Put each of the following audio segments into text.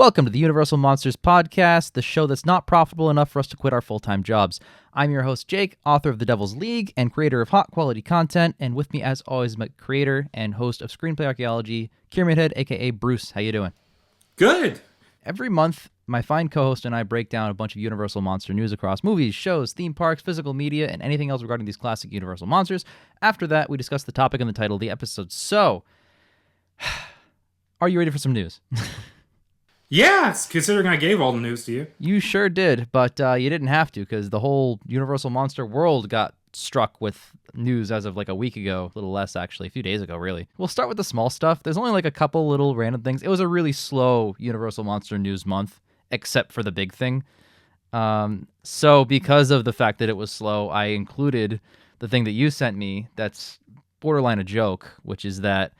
Welcome to the Universal Monsters Podcast, the show that's not profitable enough for us to quit our full-time jobs. I'm your host, Jake, author of The Devil's League and creator of hot quality content, and with me, as always, my creator and host of Screenplay Archaeology, Kieran Midhead, aka Bruce. How you doing? Good. Every month, my fine co-host and I break down a bunch of Universal Monster news across movies, shows, theme parks, physical media, and anything else regarding these classic Universal monsters. After that, we discuss the topic and the title of the episode. So, are you ready for some news? Yes, considering I gave all the news to you. You sure did, but you didn't have to, because the whole Universal Monster world got struck with news as of like a week ago, a little less actually, a few days ago really. We'll start with the small stuff. There's only like a couple little random things. It was a really slow Universal Monster news month, except for the big thing. So because of the fact that it was slow, I included the thing that you sent me that's borderline a joke, which is that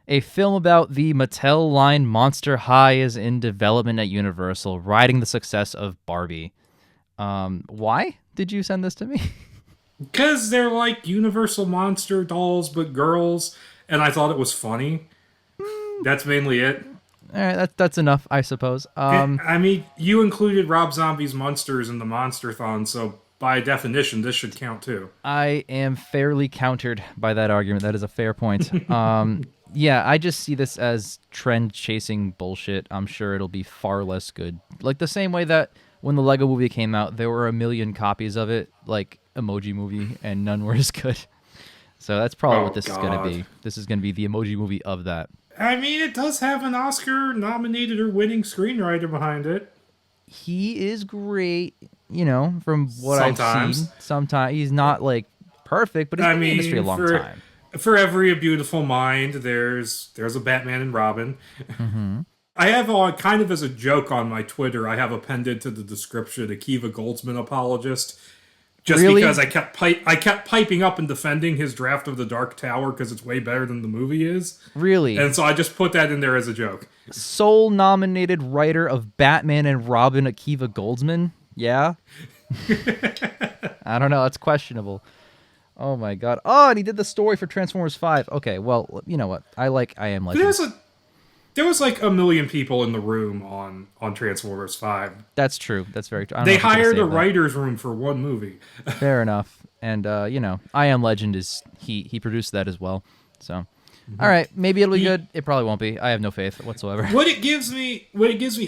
a film about the Mattel line Monster High is in development at Universal, riding the success of Barbie. Why did you send this to me? Because they're like Universal Monster dolls, but girls, and I thought it was funny. That's mainly it. All right, that's enough, I suppose. I mean, you included Rob Zombie's Monsters in the Monster-thon, so by definition, this should count too. I am fairly countered by that argument. That is a fair point. Yeah, I just see this as trend-chasing bullshit. I'm sure it'll be far less good. Like the same way that when the Lego movie came out, there were 1 million copies of it, like Emoji Movie, and none were as good. So that's probably what this is going to be. This is going to be the Emoji Movie of that. I mean, it does have an Oscar-nominated or winning screenwriter behind it. He is great, you know, from what I've seen. Sometimes he's not, like, perfect, but he's been in the industry a long time. For every A Beautiful Mind, there's a Batman and Robin. Mm-hmm. I have kind of as a joke on my Twitter, I have appended to the description Akiva Goldsman apologist, just really? Because I kept piping up and defending his draft of The Dark Tower because it's way better than the movie is. Really? And so I just put that in there as a joke. Sole nominated writer of Batman and Robin, Akiva Goldsman? Yeah? I don't know. It's questionable. Oh my god. Oh, and he did the story for Transformers 5. Okay, well, you know what? I Am Legend. There was like 1 million people in the room on Transformers 5. That's true. That's very true. They hired a writer's room for one movie. Fair enough. And, you know, I Am Legend is... He produced that as well. So, all right. Maybe it'll be good. It probably won't be. I have no faith whatsoever. What it gives me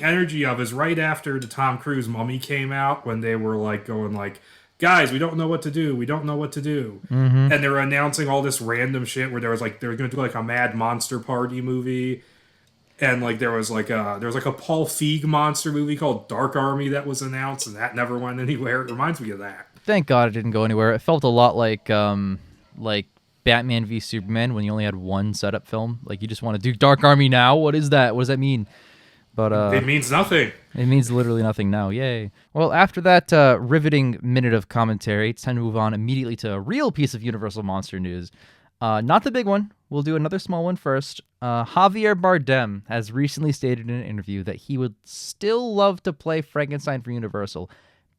energy of is right after the Tom Cruise Mummy came out, when they were like going like, guys, we don't know what to do. We don't know what to do. Mm-hmm. And they were announcing all this random shit where they were going to do like a Mad Monster Party movie. And like there was like a Paul Feig monster movie called Dark Army that was announced, and that never went anywhere. It reminds me of that. Thank God it didn't go anywhere. It felt a lot like Batman v Superman when you only had one setup film. Like you just want to do Dark Army now. What is that? What does that mean? But it means nothing. It means literally nothing now. Yay. Well, after that riveting minute of commentary, it's time to move on immediately to a real piece of Universal Monster news. Not the big one. We'll do another small one first. Javier Bardem has recently stated in an interview that he would still love to play Frankenstein for Universal,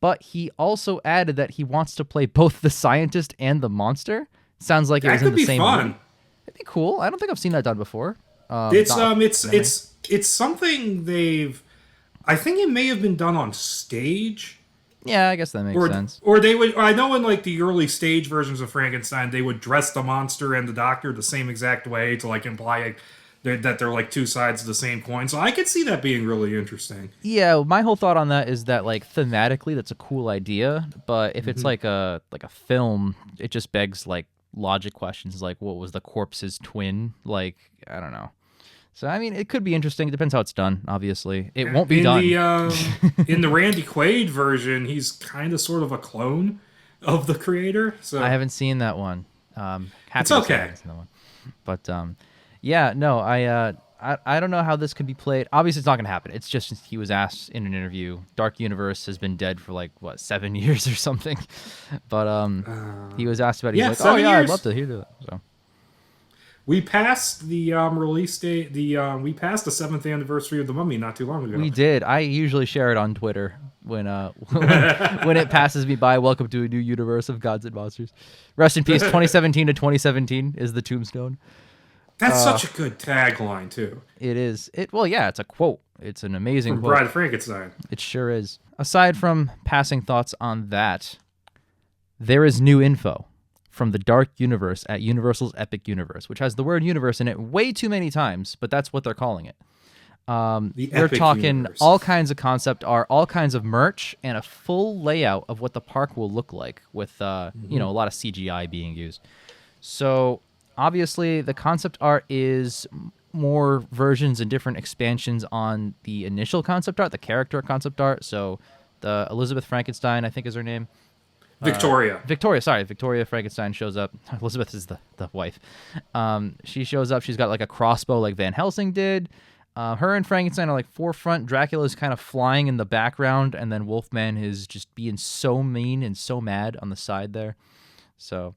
but he also added that he wants to play both the scientist and the monster. Sounds like it was in the same fun. movie. It'd be cool. I don't think I've seen that done before. It's something I think it may have been done on stage. Yeah, I guess that makes sense. Or they would. I know in like the early stage versions of Frankenstein, they would dress the monster and the doctor the same exact way to like imply that they're like two sides of the same coin. So I could see that being really interesting. Yeah, my whole thought on that is that like thematically, that's a cool idea. But if it's like a film, it just begs like logic questions, like what was the corpse's twin? Like I don't know. So, I mean, it could be interesting. It depends how it's done, obviously. It won't be done. In the Randy Quaid version, he's kind of sort of a clone of the creator. So I haven't seen that one. It's okay. But, yeah, no, I don't know how this could be played. Obviously, it's not going to happen. It's just he was asked in an interview. Dark Universe has been dead for, 7 years or something. But he was asked about it. He's like, oh, yeah, I'd love to hear that. So. We passed the release date. We passed the 7th anniversary of the Mummy not too long ago. We did. I usually share it on Twitter when it passes me by. Welcome to a new universe of gods and monsters. Rest in peace. 2017 to 2017 is the tombstone. That's such a good tagline too. It is. Well, yeah, it's a quote. It's an amazing From book. Bride of Frankenstein. It sure is. Aside from passing thoughts on that, there is new info from the Dark Universe at Universal's Epic Universe, which has the word universe in it way too many times, but that's what they're calling it. They're Epic talking Universe. all kinds of concept art, all kinds of merch, and a full layout of what the park will look like with, a lot of CGI being used. So obviously the concept art is more versions and different expansions on the initial concept art, the character concept art. So the Elizabeth Frankenstein, I think is her name. Victoria. Victoria Frankenstein shows up. Elizabeth is the wife. She shows up. She's got like a crossbow like Van Helsing did. Her and Frankenstein are like forefront. Dracula's kind of flying in the background, and then Wolfman is just being so mean and so mad on the side there. So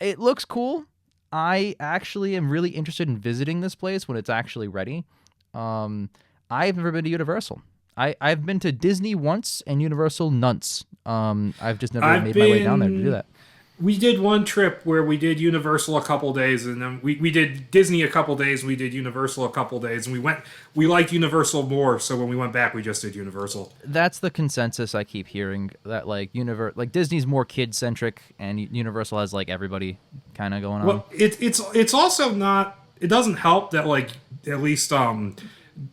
it looks cool. I actually am really interested in visiting this place when it's actually ready. I've never been to Universal. I've been to Disney once and Universal nonce. I've just never made my way down there to do that. We did one trip where we did Universal a couple days, and then we did Disney a couple days, and we did Universal a couple days, and we liked Universal more, so when we went back, we just did Universal. That's the consensus I keep hearing, that like Disney's more kid-centric, and Universal has like everybody kind of going on. Well, it's also not, it doesn't help that like, at least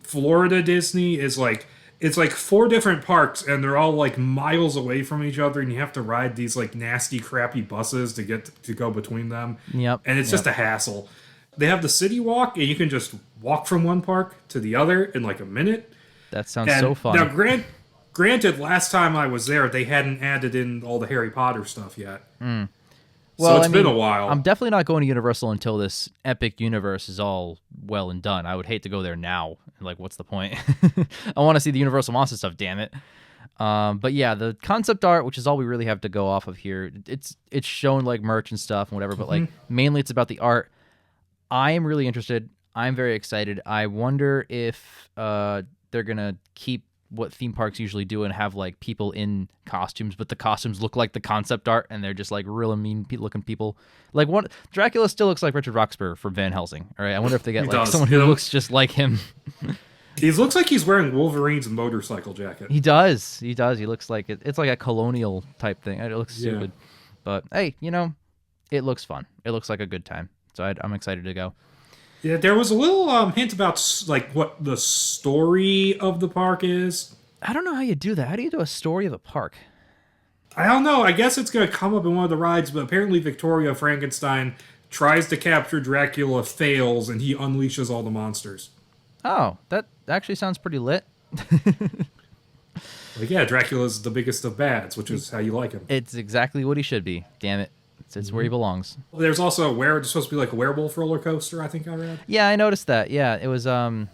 Florida Disney is like, it's like 4 different parks, and they're all like miles away from each other, and you have to ride these like nasty, crappy buses to get to go between them. Yep. And it's just a hassle. They have the city walk, and you can just walk from one park to the other in like a minute. That sounds so fun. Now, granted, last time I was there, they hadn't added in all the Harry Potter stuff yet. Well, so it's been a while. I'm definitely not going to Universal until this Epic Universe is all well and done. I would hate to go there now. Like, what's the point? I want to see the Universal Monster stuff, damn it. But yeah, the concept art, which is all we really have to go off of here, it's shown like merch and stuff and whatever, but like mainly it's about the art. I am really interested. I'm very excited. I wonder if they're going to keep what theme parks usually do and have like people in costumes, but the costumes look like the concept art and they're just like really mean looking people. Like Dracula still looks like Richard Roxburgh from Van Helsing. All right, I wonder if they get like someone who looks just like him. He looks like he's wearing Wolverine's motorcycle jacket. He does. He looks like it's like a colonial type thing. It looks stupid, but hey, it looks fun. It looks like a good time. So I'm excited to go. Yeah, there was a little hint about like what the story of the park is. I don't know how you do that. How do you do a story of a park? I don't know. I guess it's going to come up in one of the rides, but apparently Victoria Frankenstein tries to capture Dracula, fails, and he unleashes all the monsters. Oh, that actually sounds pretty lit. Like, yeah, Dracula's the biggest of bads, which is how you like him. It's exactly what he should be. Damn it. It's where he belongs. There's also it's supposed to be like a werewolf roller coaster, I think I read. Yeah, I noticed that. Yeah, it was the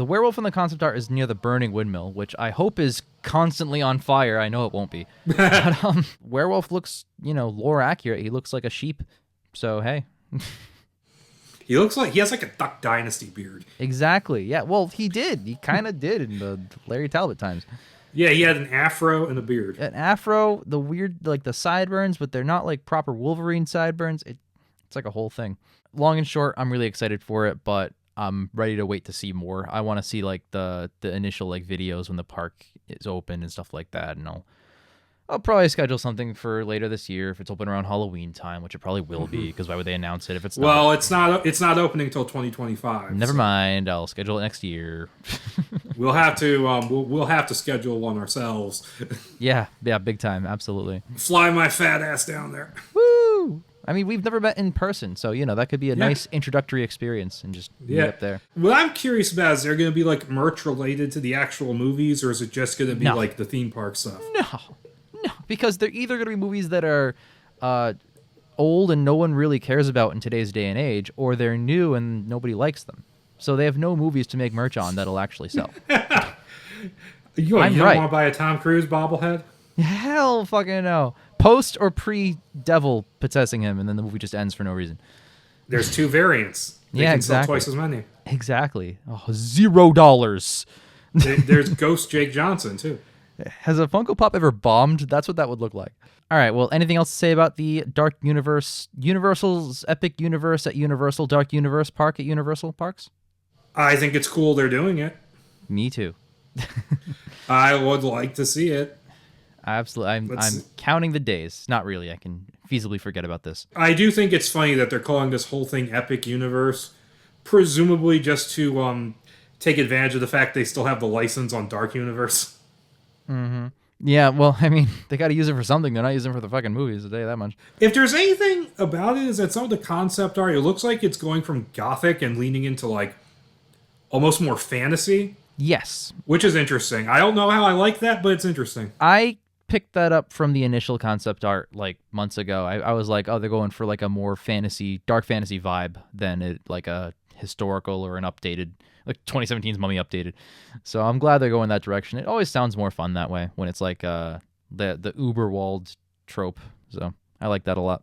werewolf in the concept art is near the burning windmill, which I hope is constantly on fire. I know it won't be. But werewolf looks, lore accurate. He looks like a sheep. So, hey. He looks like he has like a Duck Dynasty beard. Exactly. Yeah, well, he did. He kind of did in the Larry Talbot times. Yeah, he had an afro and a beard. An afro, the weird, like the sideburns, but they're not like proper Wolverine sideburns. It's like a whole thing. Long and short, I'm really excited for it, but I'm ready to wait to see more. I want to see like the initial like videos when the park is open and stuff like that, and I'll probably schedule something for later this year if it's open around Halloween time, which it probably will be, because why would they announce it if it's not? Well, it's not opening until 2025. Never mind, I'll schedule it next year. We'll have to we'll have to schedule one ourselves. Yeah, big time, absolutely. Fly my fat ass down there. Woo! I mean, we've never met in person, so that could be a nice introductory experience and just meet up there. What I'm curious about is there going to be like merch related to the actual movies, or is it just going to be like the theme park stuff? No, because they're either going to be movies that are old and no one really cares about in today's day and age, or they're new and nobody likes them. So they have no movies to make merch on that'll actually sell. You don't want to buy a Tom Cruise bobblehead? Hell fucking no. Post or pre-devil possessing him, and then the movie just ends for no reason. There's 2 variants. They can sell twice as many. Exactly. Oh, $0. There's Ghost Jake Johnson, too. Has a Funko Pop ever bombed? That's what that would look like. All right, well, anything else to say about the Dark Universe, Universal's Epic Universe at Universal, Dark Universe Park at Universal Parks? I think it's cool they're doing it. Me too. I would like to see it. Absolutely. I'm counting the days. Not really. I can feasibly forget about this. I do think it's funny that they're calling this whole thing Epic Universe, presumably just to take advantage of the fact they still have the license on Dark Universe. Mm-hmm. Yeah, well, I mean, they got to use it for something. They're not using it for the fucking movies, I'll tell you that much. If there's anything about it, is that some of the concept art, it looks like it's going from gothic and leaning into, like, almost more fantasy. Yes. Which is interesting. I don't know how I like that, but it's interesting. I picked that up from the initial concept art, like, months ago. I was like, oh, they're going for, like, a more dark fantasy vibe than like a historical or an updated, like 2017's Mummy updated. So I'm glad they're going that direction. It always sounds more fun that way when it's like the Uberwald trope. So I like that a lot.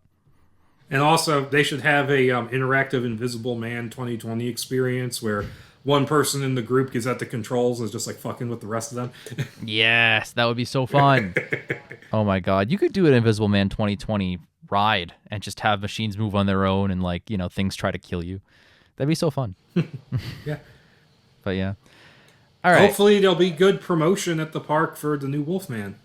And also, they should have a interactive Invisible Man 2020 experience where one person in the group gets at the controls and is just like fucking with the rest of them. Yes, that would be so fun. Oh my god, you could do an Invisible Man 2020 ride and just have machines move on their own and, like, you know, things try to kill you. That'd be so fun. Yeah. But yeah. All right. Hopefully there'll be good promotion at the park for the new Wolfman.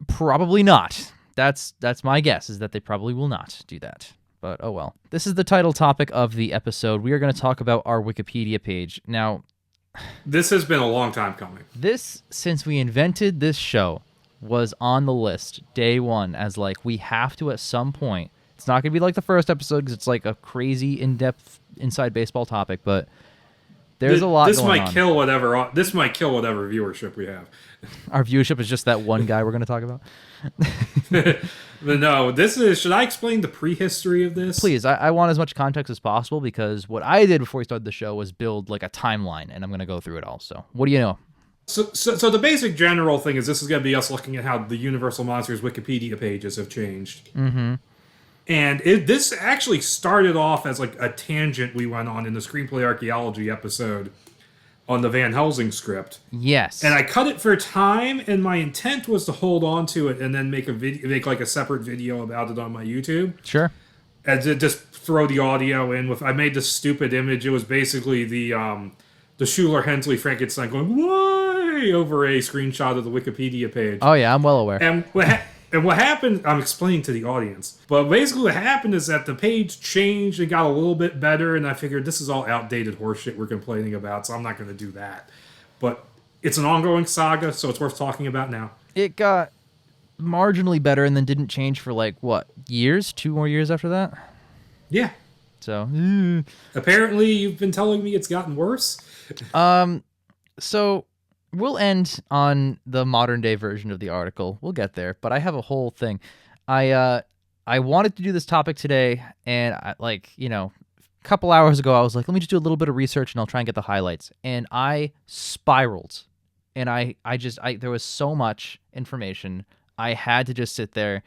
Probably not. That's my guess, is that they probably will not do that. But oh well. This is the title topic of the episode. We are going to talk about our Wikipedia page. Now, this has been a long time coming. This, since we invented this show, was on the list day one as, like, we have to at some point. It's not going to be like the first episode because it's like a crazy in-depth inside baseball topic, but there's a lot going on. This might kill whatever viewership we have. Our viewership is just that one guy we're going to talk about. But no, should I explain the prehistory of this? Please, I want as much context as possible because what I did before we started the show was build, like, a timeline, and I'm going to go through it all. So what do you know? So the basic general thing is this is going to be us looking at how the Universal Monsters Wikipedia pages have changed. Mm-hmm. And this actually started off as, like, a tangent we went on in the Screenplay Archaeology episode on the Van Helsing script. Yes. And I cut it for time, and my intent was to hold on to it and then make like a separate video about it on my YouTube. Sure. And to just throw the audio in with. I made this stupid image. It was basically the Schuler Hensley Frankenstein going "Why" over a screenshot of the Wikipedia page. Oh yeah, I'm well aware. And what happened, I'm explaining to the audience, but basically what happened is that the page changed and got a little bit better, and I figured this is all outdated horseshit we're complaining about, so I'm not going to do that. But it's an ongoing saga, so it's worth talking about now. It got marginally better and then didn't change for, like, what, years? 2 more years after that? Yeah. So, apparently you've been telling me it's gotten worse? So we'll end on the modern day version of the article. We'll get there, but I have a whole thing. I wanted to do this topic today, and a couple hours ago I was like, let me just do a little bit of research and I'll try and get the highlights. And I spiraled, and I there was so much information. I had to just sit there,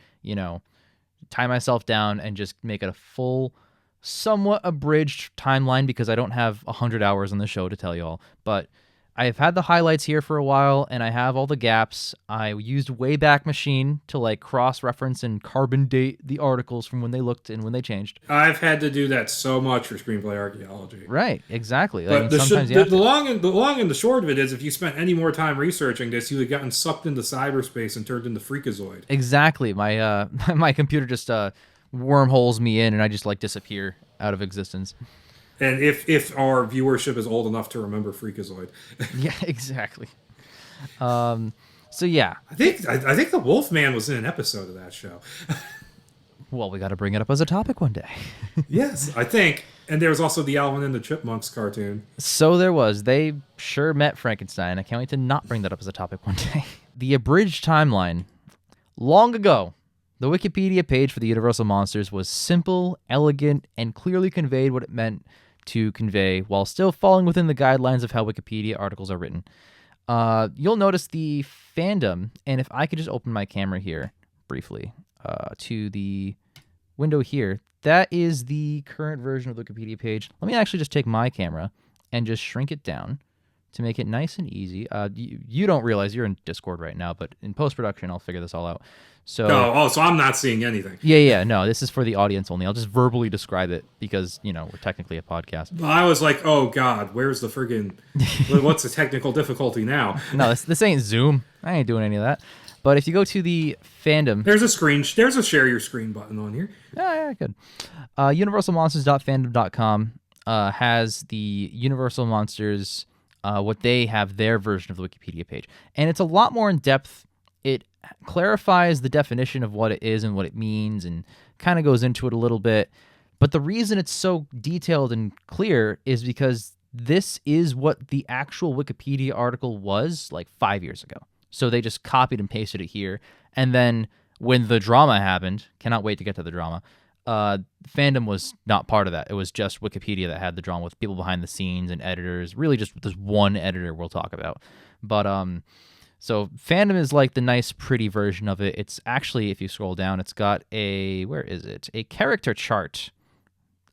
tie myself down and just make it a full, somewhat abridged timeline because I don't have 100 hours on the show to tell you all, but I've had the highlights here for a while, and I have all the gaps. I used Wayback Machine to, like, cross-reference and carbon date the articles from when they looked and when they changed. I've had to do that so much for Screenplay Archaeology. Right, exactly. But the long and the short of it is, if you spent any more time researching this, you would have gotten sucked into cyberspace and turned into Freakazoid. Exactly. My my computer just wormholes me in, and I just, like, disappear out of existence. And if our viewership is old enough to remember Freakazoid. Yeah, exactly. So yeah. I think the Wolfman was in an episode of that show. Well, we got to bring it up as a topic one day. Yes, I think. And there was also the Alvin and the Chipmunks cartoon. So there was. They sure met Frankenstein. I can't wait to not bring that up as a topic one day. The abridged timeline. Long ago, the Wikipedia page for the Universal Monsters was simple, elegant, and clearly conveyed what it meant to convey while still falling within the guidelines of how Wikipedia articles are written. You'll notice the fandom, and if I could just open my camera here briefly to the window here, that is the current version of the Wikipedia page. Let me actually just take my camera and just shrink it down to make it nice and easy. You don't realize you're in Discord right now, but in post-production, I'll figure this all out. So, so I'm not seeing anything. Yeah. No, this is for the audience only. I'll just verbally describe it because, we're technically a podcast. I was like, oh, God, where's the friggin'... what's the technical difficulty now? No, this ain't Zoom. I ain't doing any of that. But if you go to the fandom... There's a share your screen button on here. Yeah, good. UniversalMonsters.fandom.com has the Universal Monsters, what they have, their version of the Wikipedia page. And it's a lot more in depth. It clarifies the definition of what it is and what it means and kind of goes into it a little bit. But the reason it's so detailed and clear is because this is what the actual Wikipedia article was like 5 years ago. So they just copied and pasted it here. And then when the drama happened, cannot wait to get to the drama, fandom was not part of that. It was just Wikipedia that had the drama with people behind the scenes and editors. Really just this one editor we'll talk about. But so fandom is like the nice, pretty version of it. It's actually, if you scroll down, it's got a character chart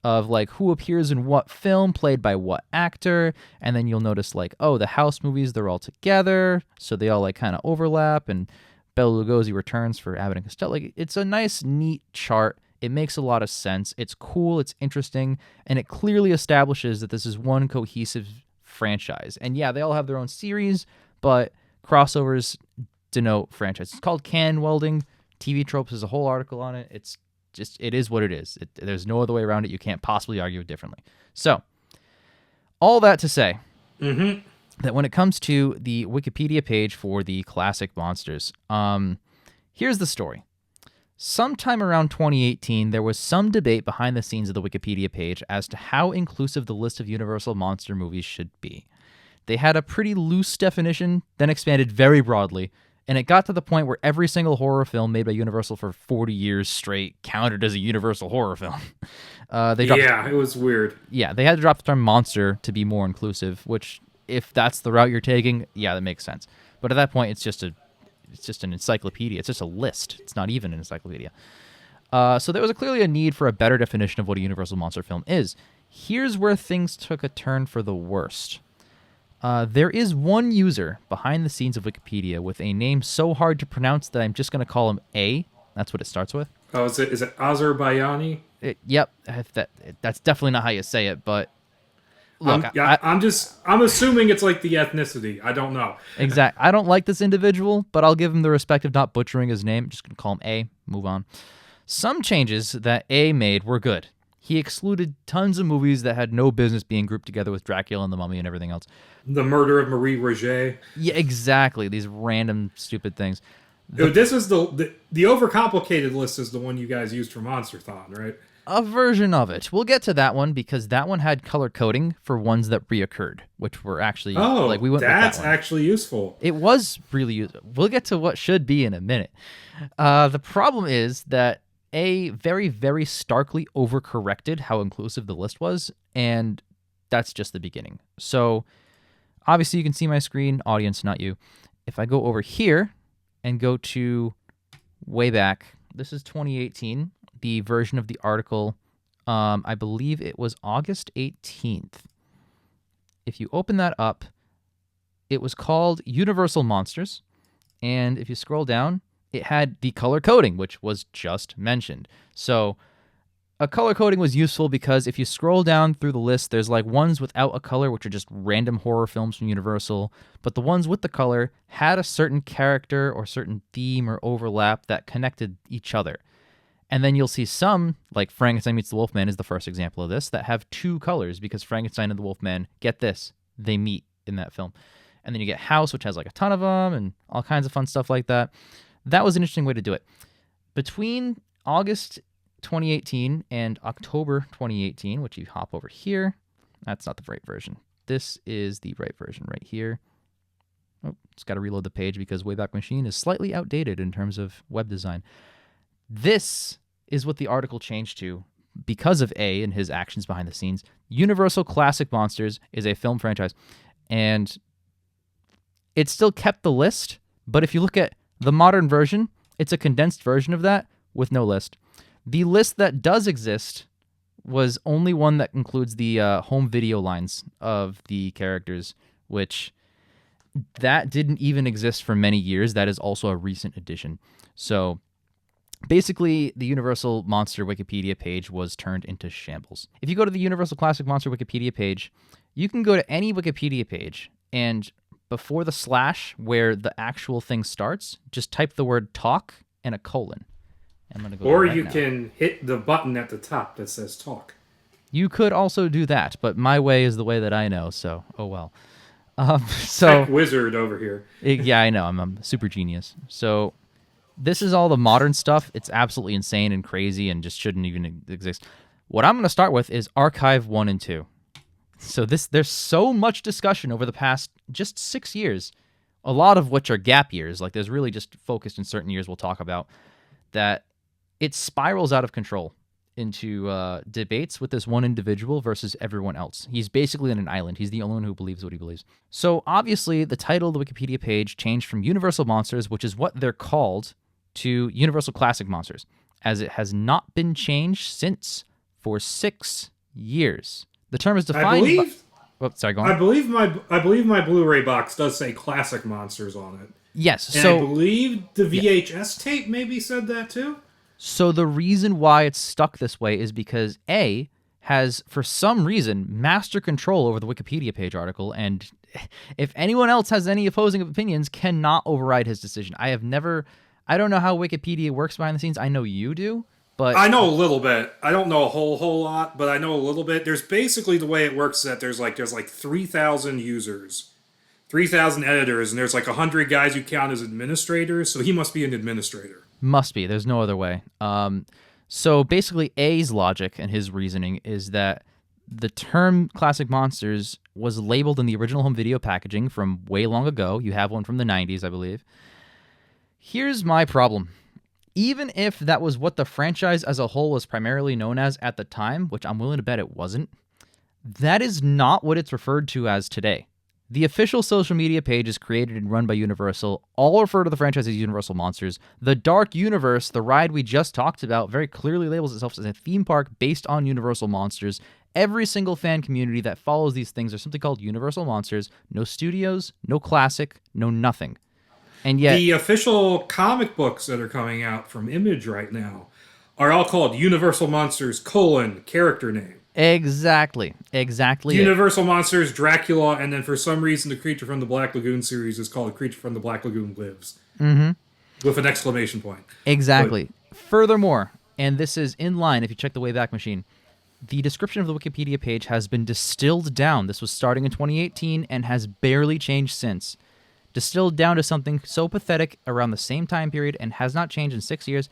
of like who appears in what film, played by what actor, and then you'll notice like, oh, the House movies, they're all together, so they all like kind of overlap, and Bela Lugosi returns for Abbott and Costello. Like, it's a nice, neat chart. It makes a lot of sense. It's cool, it's interesting, and it clearly establishes that this is one cohesive franchise. And yeah, they all have their own series, but crossovers denote franchise. It's called can welding. TV Tropes is a whole article on it. It is what it is. There's no other way around it. You can't possibly argue it differently. So, all that to say that when it comes to the Wikipedia page for the classic monsters, here's the story. Sometime around 2018, there was some debate behind the scenes of the Wikipedia page as to how inclusive the list of Universal monster movies should be. They had a pretty loose definition, then expanded very broadly, and it got to the point where every single horror film made by Universal for 40 years straight counted as a Universal horror film. It was weird. Yeah, they had to drop the term monster to be more inclusive, which, if that's the route you're taking, yeah, that makes sense. But at that point, it's just an encyclopedia. It's just a list. It's not even an encyclopedia. So there was clearly a need for a better definition of what a Universal monster film is. Here's where things took a turn for the worst. There is one user behind the scenes of Wikipedia with a name so hard to pronounce that I'm just going to call him A. That's what it starts with. Oh, is it Azerbaijani? Yep. That's definitely not how you say it, but look, I'm assuming it's like the ethnicity. I don't know. Exactly. I don't like this individual, but I'll give him the respect of not butchering his name. Just going to call him A. Move on. Some changes that A made were good. He excluded tons of movies that had no business being grouped together with Dracula and the Mummy and everything else. The Murder of Marie Roget. Yeah, exactly. These random, stupid things. This is the overcomplicated list is the one you guys used for Monsterthon, right? A version of it. We'll get to that one because that one had color coding for ones that reoccurred, which were actually we went. That's with that one. Actually useful. It was really useful. We'll get to what should be in a minute. The problem is that A very, very starkly overcorrected how inclusive the list was, and that's just the beginning. So obviously you can see my screen, audience, not you. If I go over here and go to way back, this is 2018, the version of the article, I believe it was August 18th. If you open that up, it was called Universal Monsters, and if you scroll down, it had the color coding, which was just mentioned. So a color coding was useful because if you scroll down through the list, there's like ones without a color, which are just random horror films from Universal. But the ones with the color had a certain character or certain theme or overlap that connected each other. And then you'll see some, like Frankenstein Meets the Wolfman is the first example of this, that have two colors because Frankenstein and the Wolfman, get this, they meet in that film. And then you get House, which has like a ton of them and all kinds of fun stuff like that. That was an interesting way to do it. Between August 2018 and October 2018, which you hop over here, that's not the right version. This is the right version right here. Oh, it's got to reload the page because Wayback Machine is slightly outdated in terms of web design. This is what the article changed to because of A and his actions behind the scenes. Universal Classic Monsters is a film franchise, and it still kept the list, but if you look at the modern version, it's a condensed version of that with no list. The list that does exist was only one that includes the home video lines of the characters, which that didn't even exist for many years. That is also a recent addition. So basically, the Universal Monster Wikipedia page was turned into shambles. If you go to the Universal Classic Monster Wikipedia page, you can go to any Wikipedia page, and before the slash where the actual thing starts, just type the word talk and a colon. I'm gonna go or right you now. can hit the button at the top that says talk. You could also do that, but my way is the way that I know, so oh well. So Tech wizard over here. yeah, I know. I'm a super genius. So this is all the modern stuff. It's absolutely insane and crazy and just shouldn't even exist. What I'm going to start with is Archive 1 and 2. So there's so much discussion over the past just 6 years, a lot of which are gap years. Like there's really just focused in certain years we'll talk about, that it spirals out of control into debates with this one individual versus everyone else. He's basically on an island. He's the only one who believes what he believes. So obviously the title of the Wikipedia page changed from Universal Monsters, which is what they're called, to Universal Classic Monsters, as it has not been changed since for 6 years. The term is defined. I believe. Sorry, go on. I believe my Blu-ray box does say Classic Monsters on it. Yes. And So I believe the VHS tape maybe said that too. So the reason why it's stuck this way is because A has, for some reason, master control over the Wikipedia page article, and if anyone else has any opposing opinions, cannot override his decision. I don't know how Wikipedia works behind the scenes. I know you do, but I know a little bit. I don't know a whole lot, but I know a little bit. There's basically the way it works is that there's like 3,000 users, 3,000 editors, and there's like 100 guys who count as administrators. So he must be an administrator. Must be. There's no other way. So basically, A's logic and his reasoning is that the term Classic Monsters was labeled in the original home video packaging from way long ago. You have one from the 90s, I believe. Here's my problem. Even if that was what the franchise as a whole was primarily known as at the time, which I'm willing to bet it wasn't, that is not what it's referred to as today. The official social media page is created and run by Universal. All refer to the franchise as Universal Monsters. The Dark Universe, the ride we just talked about, very clearly labels itself as a theme park based on Universal Monsters. Every single fan community that follows these things are simply called Universal Monsters. No studios, no classic, no nothing. And yet, the official comic books that are coming out from Image right now are all called Universal Monsters : character name. Exactly. Universal Monsters Dracula, and then for some reason the Creature from the Black Lagoon series is called Creature from the Black Lagoon Lives. Mm-hmm. With an exclamation point. Exactly. Furthermore, and this is in line if you check the Wayback Machine, the description of the Wikipedia page has been distilled down. This was starting in 2018 and has barely changed since. Distilled down to something so pathetic around the same time period and has not changed in 6 years.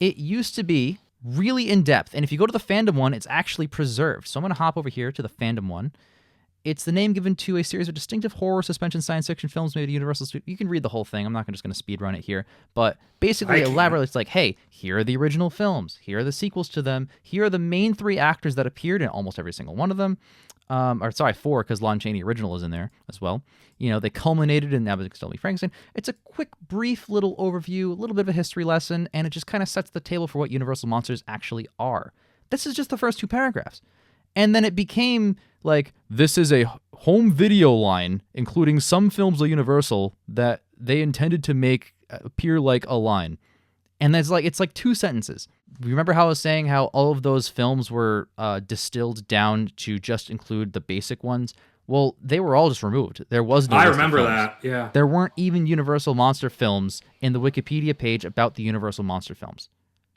It used to be really in-depth, and if you go to the fandom one, it's actually preserved. So I'm going to hop over here to the fandom one. It's the name given to a series of distinctive horror, suspension, science fiction films made at Universal Studios. You can read the whole thing. I'm not just going to speed run it here. But basically, elaborately, it's like, hey, here are the original films. Here are the sequels to them. Here are the main 3 actors that appeared in almost every single one of them. 4, because Lon Chaney original is in there as well. You know, they culminated in Abbott Costello Frankenstein. It's a quick, brief little overview, a little bit of a history lesson, and it just kind of sets the table for what Universal Monsters actually are. This is just the first 2 paragraphs. And then it became like, this is a home video line, including some films of Universal that they intended to make appear like a line. And it's like 2 sentences. Remember how I was saying how all of those films were distilled down to just include the basic ones? Well, they were all just removed. There was no. I remember that. Yeah. There weren't even Universal Monster films in the Wikipedia page about the Universal Monster films.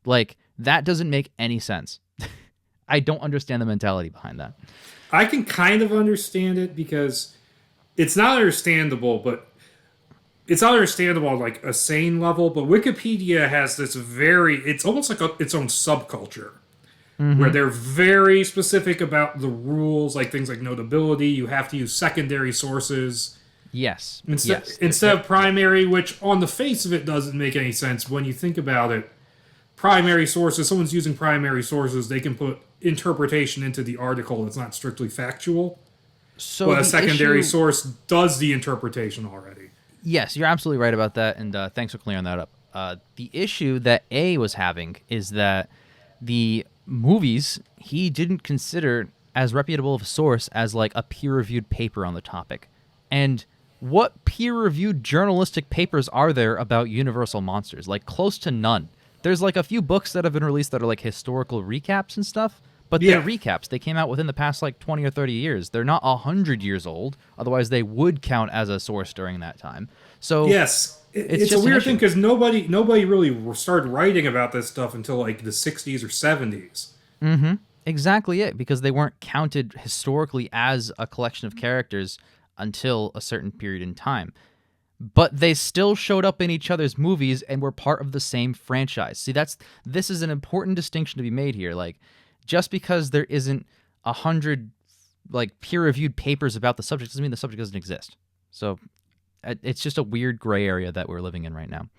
Like, that doesn't make any sense. I don't understand the mentality behind that. I can kind of understand it because it's not understandable, but it's not understandable on like a sane level. But Wikipedia has this it's almost like its own subculture. Mm-hmm. Where they're very specific about the rules, like things like notability. You have to use secondary sources. Yes. Instead of primary, which on the face of it doesn't make any sense. When you think about it, primary sources, someone's using primary sources, they can put interpretation into the article that's not strictly factual. So but a secondary source does the interpretation already. Yes, you're absolutely right about that, and thanks for clearing that up. The issue that A was having is that the movies he didn't consider as reputable of a source as like a peer-reviewed paper on the topic. And what peer-reviewed journalistic papers are there about Universal monsters? Like, close to none. There's like a few books that have been released that are like historical recaps and stuff, but they're recaps. They came out within the past like 20 or 30 years. They're not 100 years old. Otherwise, they would count as a source during that time. So yes, it's a weird thing because nobody really started writing about this stuff until like the 60s or 70s. Mm-hmm. Exactly it, because they weren't counted historically as a collection of characters until a certain period in time. But they still showed up in each other's movies and were part of the same franchise. See, this is an important distinction to be made here. Like, just because there isn't 100 like peer-reviewed papers about the subject doesn't mean the subject doesn't exist. So it's just a weird gray area that we're living in right now.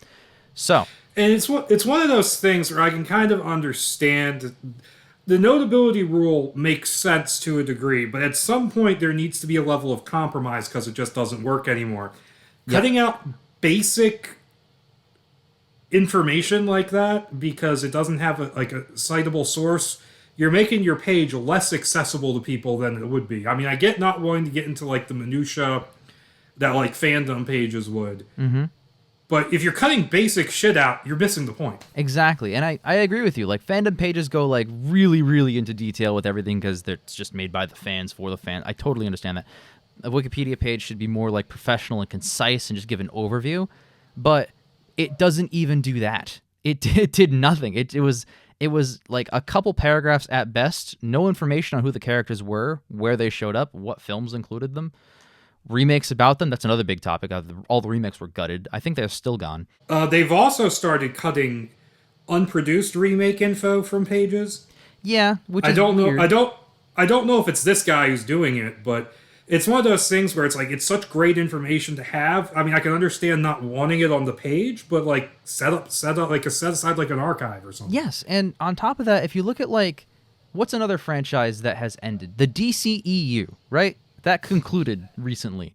So, and it's one of those things where I can kind of understand the notability rule makes sense to a degree, but at some point there needs to be a level of compromise because it just doesn't work anymore. Yep. Cutting out basic information like that because it doesn't have a citable source, you're making your page less accessible to people than it would be. I mean, I get not wanting to get into like the minutia that like fandom pages would. Mm-hmm. But if you're cutting basic shit out, you're missing the point. Exactly. And I agree with you. Like, fandom pages go, like, really, really into detail with everything because it's just made by the fans for the fans. I totally understand that. A Wikipedia page should be more, like, professional and concise and just give an overview. But it doesn't even do that. It did nothing. It was, like, a couple paragraphs at best. No information on who the characters were, where they showed up, what films included them. Remakes about them, that's another big topic. All the remakes were gutted. I think they're still gone. They've also started cutting unproduced remake info from pages. Yeah, which is weird. I don't know if it's this guy who's doing it, but it's one of those things where it's like it's such great information to have. I mean, I can understand not wanting it on the page, but like set aside like an archive or something. Yes, and on top of that, if you look at like what's another franchise that has ended? The DCEU, right? That concluded recently.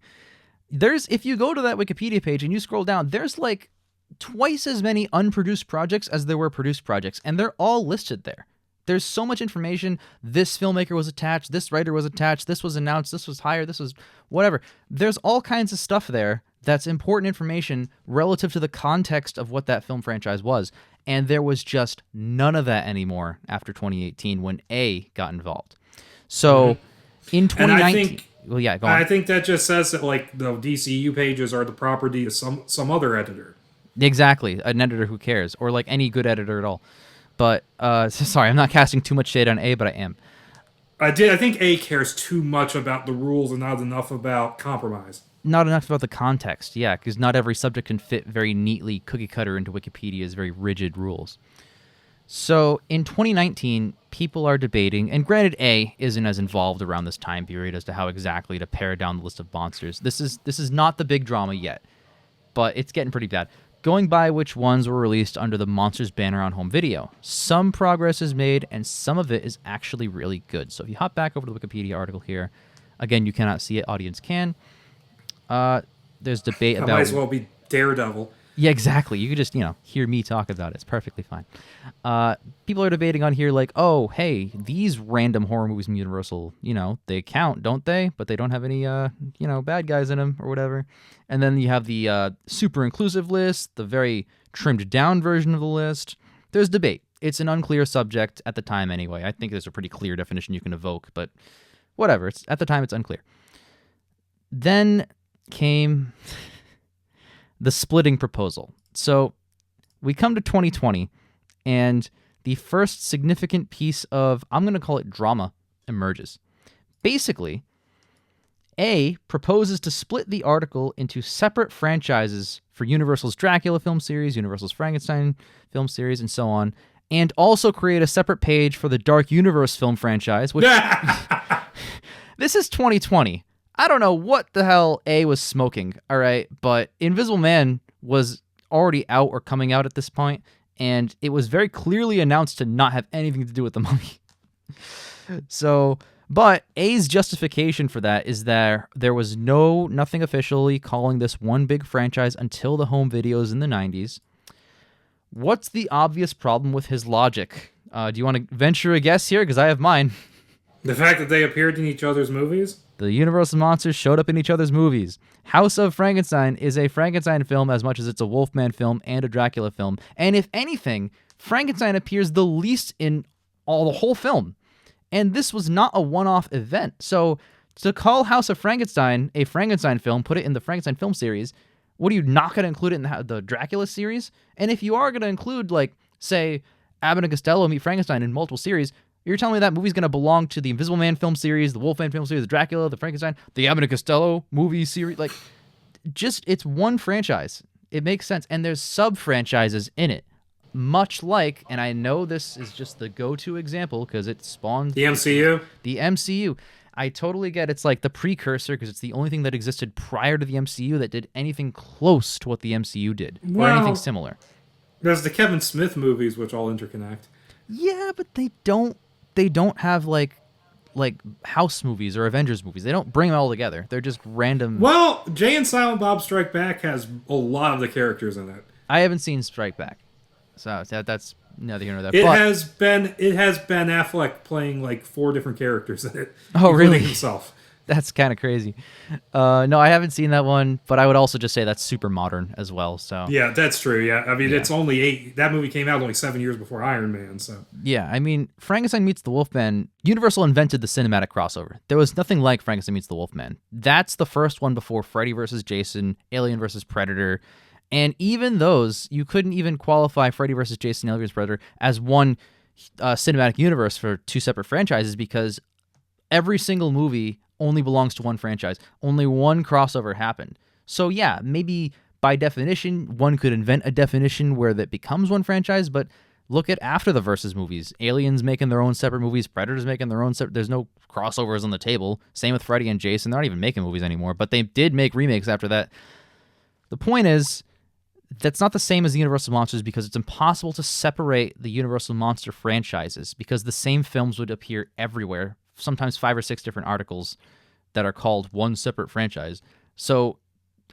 If you go to that Wikipedia page and you scroll down, there's like twice as many unproduced projects as there were produced projects, and they're all listed there. There's so much information. This filmmaker was attached, this writer was attached, this was announced, this was hired, this was whatever. There's all kinds of stuff there that's important information relative to the context of what that film franchise was, and there was just none of that anymore after 2018 when A got involved. So in 2019... Well, yeah, go on. I think that just says that like the DCU pages are the property of some other editor. Exactly, an editor who cares, or like any good editor at all. But sorry, I'm not casting too much shade on A, but I am. I think A cares too much about the rules and not enough about compromise. Not enough about the context, yeah, because not every subject can fit very neatly cookie cutter into Wikipedia's very rigid rules. So in 2019, people are debating, and granted A isn't as involved around this time period as to how exactly to pare down the list of monsters. This is not the big drama yet, but it's getting pretty bad. Going by which ones were released under the Monsters banner on home video. Some progress is made, and some of it is actually really good. So if you hop back over to the Wikipedia article here, again, you cannot see it, audience can. There's debate about... Might as well be Daredevil. Yeah, exactly. You could just, hear me talk about it. It's perfectly fine. People are debating on here like, oh, hey, these random horror movies from Universal, they count, don't they? But they don't have any, bad guys in them or whatever. And then you have the super inclusive list, the very trimmed down version of the list. There's debate. It's an unclear subject at the time anyway. I think there's a pretty clear definition you can evoke, but whatever. At the time, it's unclear. Then came... the splitting proposal. So we come to 2020, and the first significant piece of, I'm going to call it drama, emerges. Basically, A proposes to split the article into separate franchises for Universal's Dracula film series, Universal's Frankenstein film series, and so on, and also create a separate page for the Dark Universe film franchise, which... This is 2020. I don't know what the hell A was smoking, all right? But Invisible Man was already out or coming out at this point, and it was very clearly announced to not have anything to do with the Mummy. But A's justification for that is that there was nothing officially calling this one big franchise until the home videos in the 90s. What's the obvious problem with his logic? Do you want to venture a guess here? Because I have mine. The fact that they appeared in each other's movies? The Universal monsters showed up in each other's movies. House of Frankenstein is a Frankenstein film as much as it's a Wolfman film and a Dracula film. And if anything, Frankenstein appears the least in the whole film. And this was not a one-off event. So to call House of Frankenstein a Frankenstein film, put it in the Frankenstein film series, what are you not going to include it in the Dracula series? And if you are going to include, like, say, Abbott and Costello meet Frankenstein in multiple series, you're telling me that movie's going to belong to the Invisible Man film series, the Wolfman film series, the Dracula, the Frankenstein, the Abbott and Costello movie series. Like, just, it's one franchise. It makes sense. And there's sub-franchises in it. Much like, and I know this is just the go-to example because it spawned... The MCU? The MCU. I totally get it's like the precursor because it's the only thing that existed prior to the MCU that did anything close to what the MCU did or anything similar. There's the Kevin Smith movies, which all interconnect. Yeah, but they don't have like House movies or Avengers movies. They don't bring them all together. They're just random. Well, Jay and Silent Bob Strike Back has a lot of the characters in it. I haven't seen Strike Back, so that's neither here nor there. It has Ben Affleck playing like 4 different characters in it. Oh, really? Himself. That's kind of crazy. No, I haven't seen that one, but I would also just say that's super modern as well. So yeah, that's true. Yeah, I mean, It's only 8. That movie came out only 7 years before Iron Man. So yeah, I mean, Frankenstein meets the Wolfman. Universal invented the cinematic crossover. There was nothing like Frankenstein meets the Wolfman. That's the first one before Freddy vs. Jason, Alien vs. Predator, and even those you couldn't even qualify Freddy vs. Jason, Alien vs. Predator as one cinematic universe for 2 separate franchises because every single movie only belongs to one franchise. Only one crossover happened. So yeah, maybe by definition, one could invent a definition where that becomes one franchise, but look at after the Versus movies. Aliens making their own separate movies, Predators making their own separate... There's no crossovers on the table. Same with Freddy and Jason. They're not even making movies anymore, but they did make remakes after that. The point is, that's not the same as the Universal Monsters because it's impossible to separate the Universal Monster franchises because the same films would appear everywhere, sometimes 5 or 6 different articles that are called one separate franchise. So,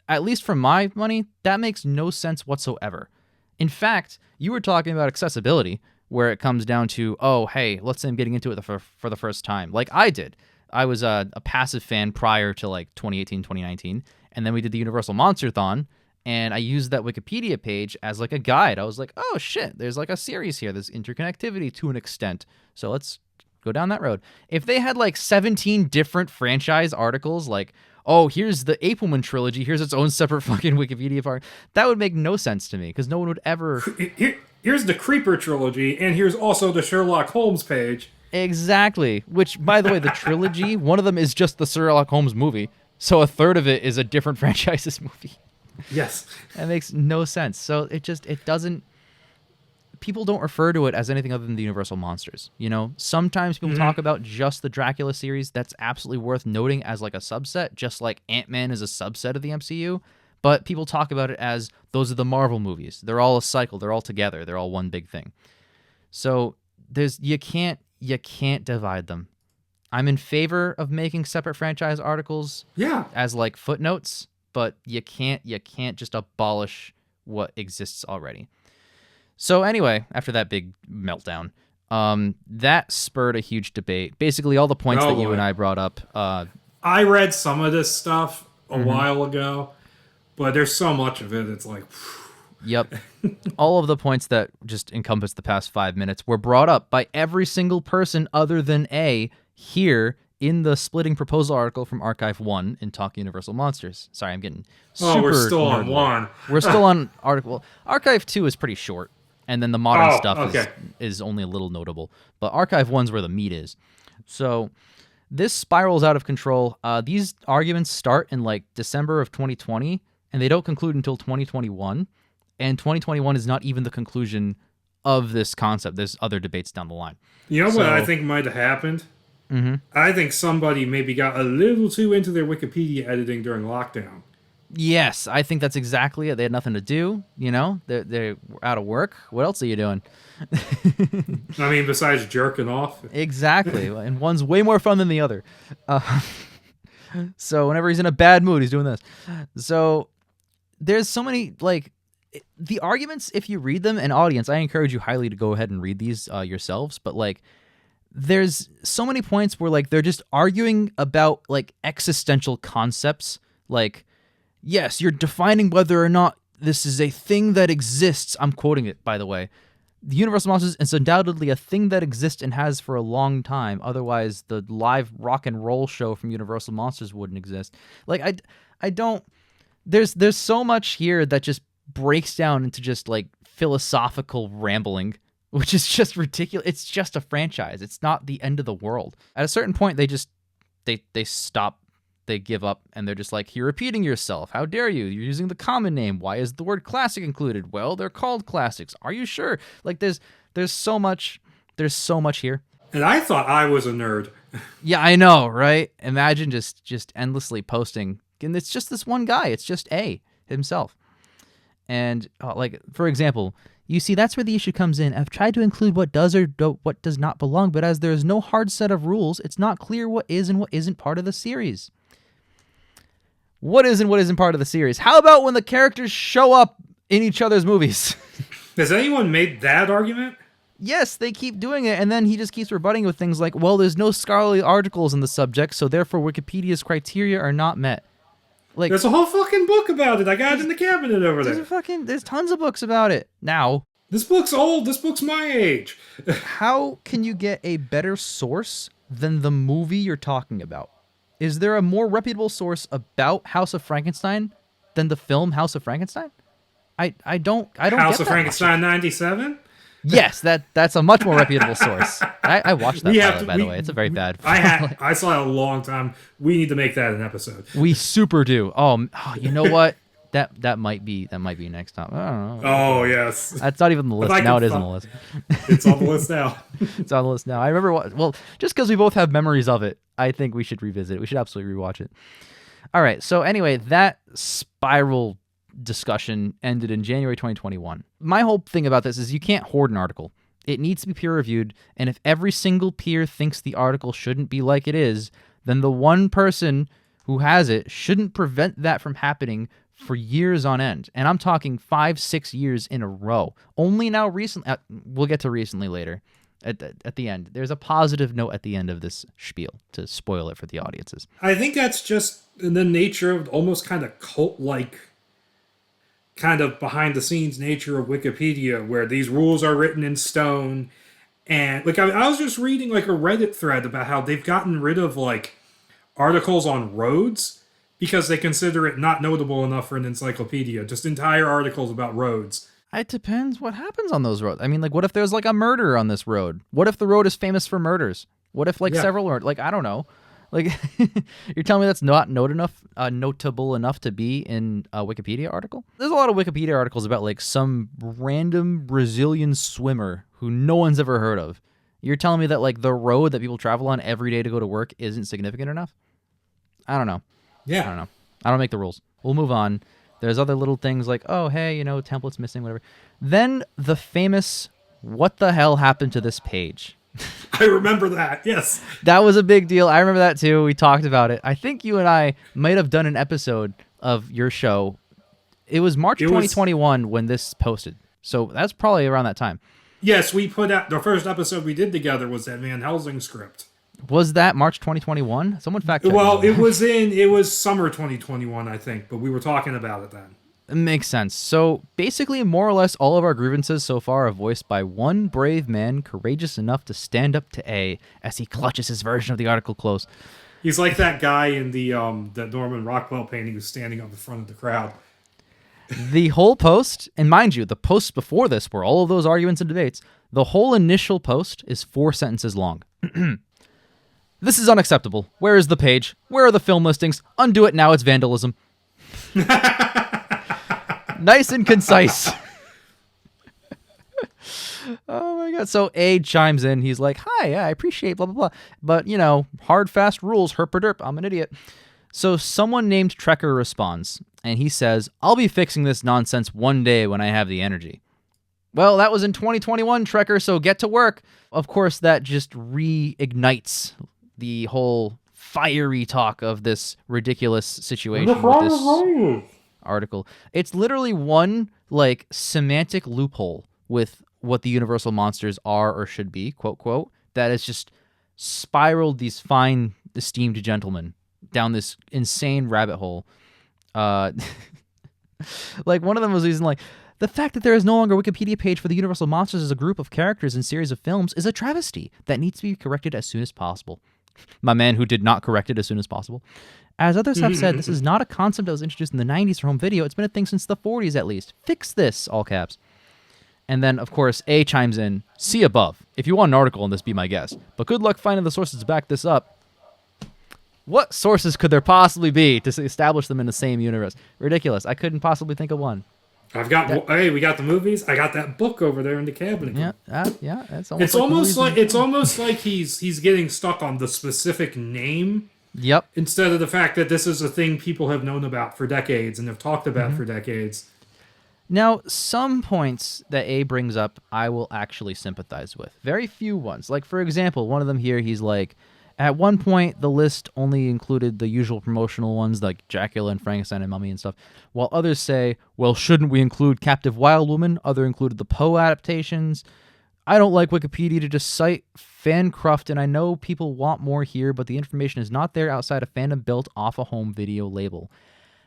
at least for my money, that makes no sense whatsoever. In fact, you were talking about accessibility, where it comes down to, oh, hey, let's say I'm getting into it for the first time, like I did. I was a passive fan prior to like 2018, 2019, and then we did the Universal Monster-thon, and I used that Wikipedia page as like a guide. I was like, oh shit, there's like a series here. There's interconnectivity to an extent. So let's go down that road. If they had like 17 different franchise articles, like, oh, here's the Apelman trilogy, here's its own separate fucking Wikipedia part, that would make no sense to me because no one would ever... Here's the Creeper trilogy, and here's also the Sherlock Holmes page. Exactly. Which, by the way, the trilogy, one of them is just the Sherlock Holmes movie, so a third of it is a different franchise's movie. Yes. That makes no sense. So it doesn't... People don't refer to it as anything other than the Universal Monsters. You know, sometimes people talk about just the Dracula series. That's absolutely worth noting as like a subset, just like Ant-Man is a subset of the MCU. But people talk about it as those are the Marvel movies. They're all a cycle. They're all together. They're all one big thing. So you can't divide them. I'm in favor of making separate franchise articles as like footnotes, but you can't just abolish what exists already. So anyway, after that big meltdown, that spurred a huge debate. Basically, all the points that you and I brought up. I read some of this stuff a while ago, but there's so much of it. It's like, yep. All of the points that just encompass the past 5 minutes were brought up by every single person other than A here in the splitting proposal article from Archive 1 in Talk Universal Monsters. Sorry, I'm getting super... Oh, we're still on 1. We're still on article... Archive 2 is pretty short. And then the modern stuff is only a little notable. But Archive 1's where the meat is. So this spirals out of control. These arguments start in like December of 2020, and they don't conclude until 2021. And 2021 is not even the conclusion of this concept. There's other debates down the line. You know what I think might have happened? I think somebody maybe got a little too into their Wikipedia editing during lockdown. Yes, I think that's exactly it. They had nothing to do, you know? They're out of work. What else are you doing? I mean, besides jerking off. Exactly. And one's way more fun than the other. So whenever he's in a bad mood, he's doing this. So there's so many, like, the arguments, if you read them, and audience, I encourage you highly to go ahead and read these yourselves, but, like, there's so many points where like they're just arguing about like existential concepts. Like, yes, you're defining whether or not this is a thing that exists. I'm quoting it, by the way. The Universal Monsters is undoubtedly a thing that exists and has for a long time. Otherwise, the live rock and roll show from Universal Monsters wouldn't exist. Like, I don't. There's so much here that just breaks down into just like philosophical rambling, which is just ridiculous. It's just a franchise. It's not the end of the world. At a certain point, they stop. They give up, and they're just like, you're repeating yourself. How dare you? You're using the common name. Why is the word classic included? Well, they're called classics. Are you sure? Like, there's so much here. And I thought I was a nerd. Yeah, I know, right? Imagine just endlessly posting. And it's just this one guy. It's just A himself. And, like, for example, you see, that's where the issue comes in. I've tried to include what does or what does not belong, but as there is no hard set of rules, it's not clear what is and what isn't part of the series. What is and what isn't part of the series? How about when the characters show up in each other's movies? Has anyone made that argument? Yes, they keep doing it, and then he just keeps rebutting with things like, well, there's no scholarly articles in the subject, so therefore Wikipedia's criteria are not met. Like, there's a whole fucking book about it. I got it in the cabinet over there. There's tons of books about it now. This book's old. This book's my age. How can you get a better source than the movie you're talking about? Is there a more reputable source about House of Frankenstein than the film House of Frankenstein? I don't House get of that Frankenstein 97? Yes, that's a much more reputable source. I watched that pilot, by the way. It's a very bad film. I saw it a long time. We need to make that an episode. We super do. Oh, you know what? That might be next time. I don't know. Oh, yes. That's not even the list. Now it is on the list. It's on the list now. It's on the list now. I remember just because we both have memories of it, I think we should revisit it. We should absolutely rewatch it. All right. So anyway, that spiral discussion ended in January 2021. My whole thing about this is you can't hoard an article. It needs to be peer reviewed, and if every single peer thinks the article shouldn't be like it is, then the one person who has it shouldn't prevent that from happening for years on end. And I'm talking 5-6 years in a row. Only now recently, we'll get to recently later, at the end. There's a positive note at the end of this spiel to spoil it for the audiences. I think that's just in the nature of almost kind of cult-like, kind of behind-the-scenes nature of Wikipedia, where these rules are written in stone. And like I was just reading like a Reddit thread about how they've gotten rid of like articles on roads because they consider it not notable enough for an encyclopedia. Just entire articles about roads. It depends what happens on those roads. I mean, like, what if there's like a murder on this road? What if the road is famous for murders? What if several are like, I don't know. Like, you're telling me that's not notable enough to be in a Wikipedia article? There's a lot of Wikipedia articles about like some random Brazilian swimmer who no one's ever heard of. You're telling me that like the road that people travel on every day to go to work isn't significant enough? I don't know. Yeah. I don't know. I don't make the rules. We'll move on. There's other little things like, oh, hey, template's missing, whatever. Then the famous, what the hell happened to this page? I remember that, yes. That was a big deal. I remember that too. We talked about it. I think you and I might have done an episode of your show. It was March 2021 when this posted. So that's probably around that time. Yes, we put out, the first episode we did together was that Van Helsing script. Was that March 2021? Someone fact check. Well, it was summer 2021, I think, but we were talking about it then. It makes sense. So basically, more or less, all of our grievances so far are voiced by one brave man courageous enough to stand up to A as he clutches his version of the article close. He's like that guy in the that Norman Rockwell painting who's standing up in front of the crowd. The whole post, and mind you, the posts before this were all of those arguments and debates. The whole initial post is 4 sentences long. This is unacceptable. Where is the page? Where are the film listings? Undo it now. It's vandalism. Nice and concise. Oh my god. So A chimes in. He's like, hi, I appreciate blah, blah, blah. But, hard, fast rules, herp or derp. I'm an idiot. So someone named Trekker responds, and he says, I'll be fixing this nonsense one day when I have the energy. Well, that was in 2021, Trekker, so get to work. Of course, that just reignites the whole fiery talk of this ridiculous situation with this article. It's literally one, semantic loophole with what the Universal Monsters are or should be, quote, quote, that is just spiraled these fine, esteemed gentlemen down this insane rabbit hole. Like, one of them was using, like, the fact that there is no longer a Wikipedia page for the Universal Monsters as a group of characters and series of films is a travesty that needs to be corrected as soon as possible. My man who did not correct it as soon as possible. As others have said, this is not a concept that was introduced in the 90s for home video. It's been a thing since the 40s at least. Fix this, all caps. And then, of course, A chimes in, see above. If you want an article on this, be my guest. But good luck finding the sources to back this up. What sources could there possibly be to establish them in the same universe? Ridiculous. I couldn't possibly think of one. Hey, we got the movies. I got that book over there in the cabinet. Yeah. It's almost like he's getting stuck on the specific name. Yep. Instead of the fact that this is a thing people have known about for decades and have talked about for decades. Now, some points that A brings up, I will actually sympathize with. Very few ones. Like, for example, one of them here, he's like, at one point, the list only included the usual promotional ones like Dracula and Frankenstein and Mummy and stuff, while others say, well, shouldn't we include Captive Wild Woman? Other included the Poe adaptations. I don't like Wikipedia to just cite Fancraft, and I know people want more here, but the information is not there outside of fandom built off a home video label.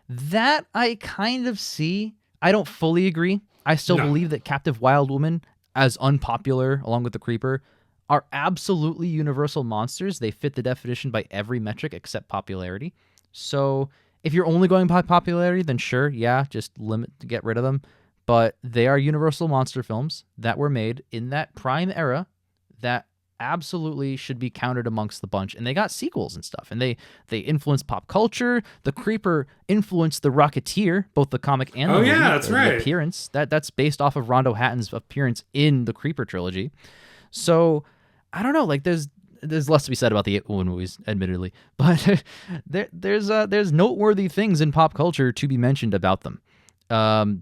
That I kind of see. I don't fully agree. I still believe that Captive Wild Woman, as unpopular along with the Creeper, are absolutely universal monsters. They fit the definition by every metric except popularity. So if you're only going by popularity, then sure, yeah, just get rid of them. But they are universal monster films that were made in that prime era that absolutely should be counted amongst the bunch. And they got sequels and stuff. And they influenced pop culture. The Creeper influenced The Rocketeer, both the comic and the movie. That's right. The appearance. That's based off of Rondo Hatton's appearance in the Creeper trilogy. So I don't know, like there's less to be said about the It Woman movies, admittedly, but there's noteworthy things in pop culture to be mentioned about them.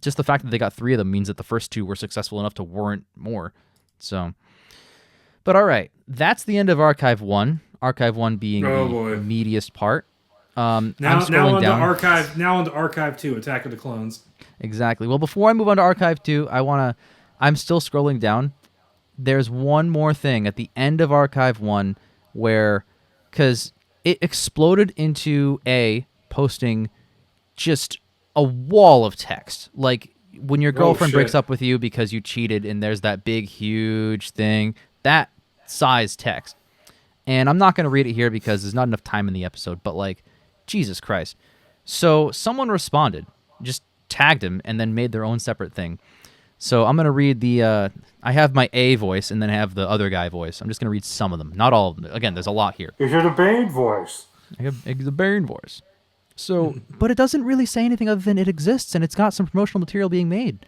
Just the fact that they got 3 of them means that the first 2 were successful enough to warrant more. So, but all right, that's the end of Archive 1. Archive 1 being the meatiest part. Now on to Archive 2, Attack of the Clones. Exactly. Well, before I move on to Archive 2, I'm still scrolling down. There's one more thing at the end of Archive 1 where, because it exploded into A, posting just a wall of text. Like, when your girlfriend breaks up with you because you cheated and there's that big, huge thing, that size text. And I'm not going to read it here because there's not enough time in the episode, but, like, Jesus Christ. So someone responded, just tagged him, and then made their own separate thing. So I'm going to read I have my A voice and then I have the other guy voice. I'm just going to read some of them. Not all of them. Again, there's a lot here. Is it a Bane voice? I have the Bane voice. So, but it doesn't really say anything other than it exists and it's got some promotional material being made.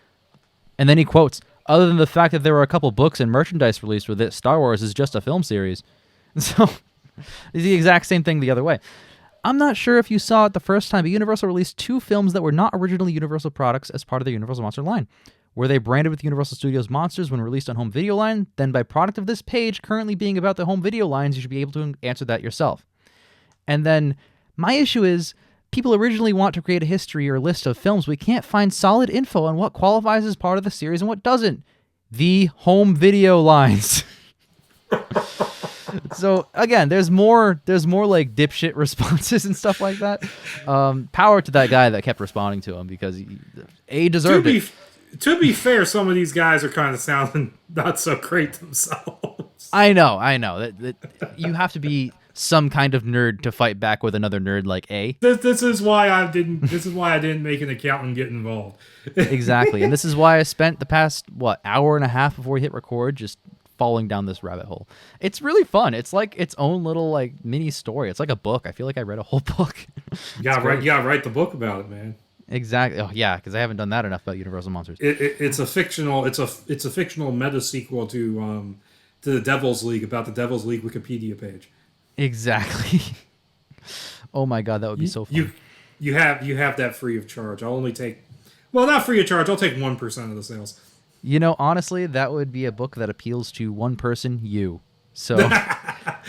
And then he quotes, other than the fact that there were a couple books and merchandise released with it, Star Wars is just a film series. So, it's the exact same thing the other way. I'm not sure if you saw it the first time, but Universal released 2 films that were not originally Universal products as part of the Universal Monster line. Were they branded with Universal Studios monsters when released on home video line? Then by product of this page currently being about the home video lines, you should be able to answer that yourself. And then my issue is people originally want to create a history or list of films. We can't find solid info on what qualifies as part of the series and what doesn't. The home video lines. So again, there's more like dipshit responses and stuff like that. Power to that guy that kept responding to him because he deserved it. To be fair, some of these guys are kind of sounding not so great themselves. I know. That you have to be some kind of nerd to fight back with another nerd like A. This is why I didn't make an account and get involved. Exactly, and this is why I spent the past hour and a half before we hit record just falling down this rabbit hole. It's really fun. It's like its own little like mini story. It's like a book. I feel like I read a whole book. You gotta write the book about it, man. Exactly. Oh yeah, because I haven't done that enough about Universal Monsters. It's a fictional meta sequel to the Devil's League, about the Devil's League Wikipedia page. Exactly. Oh my god, that would be so fun. You have that free of charge. I'll only take, not free of charge. I'll take 1% of the sales. You know, honestly, that would be a book that appeals to one person, you. So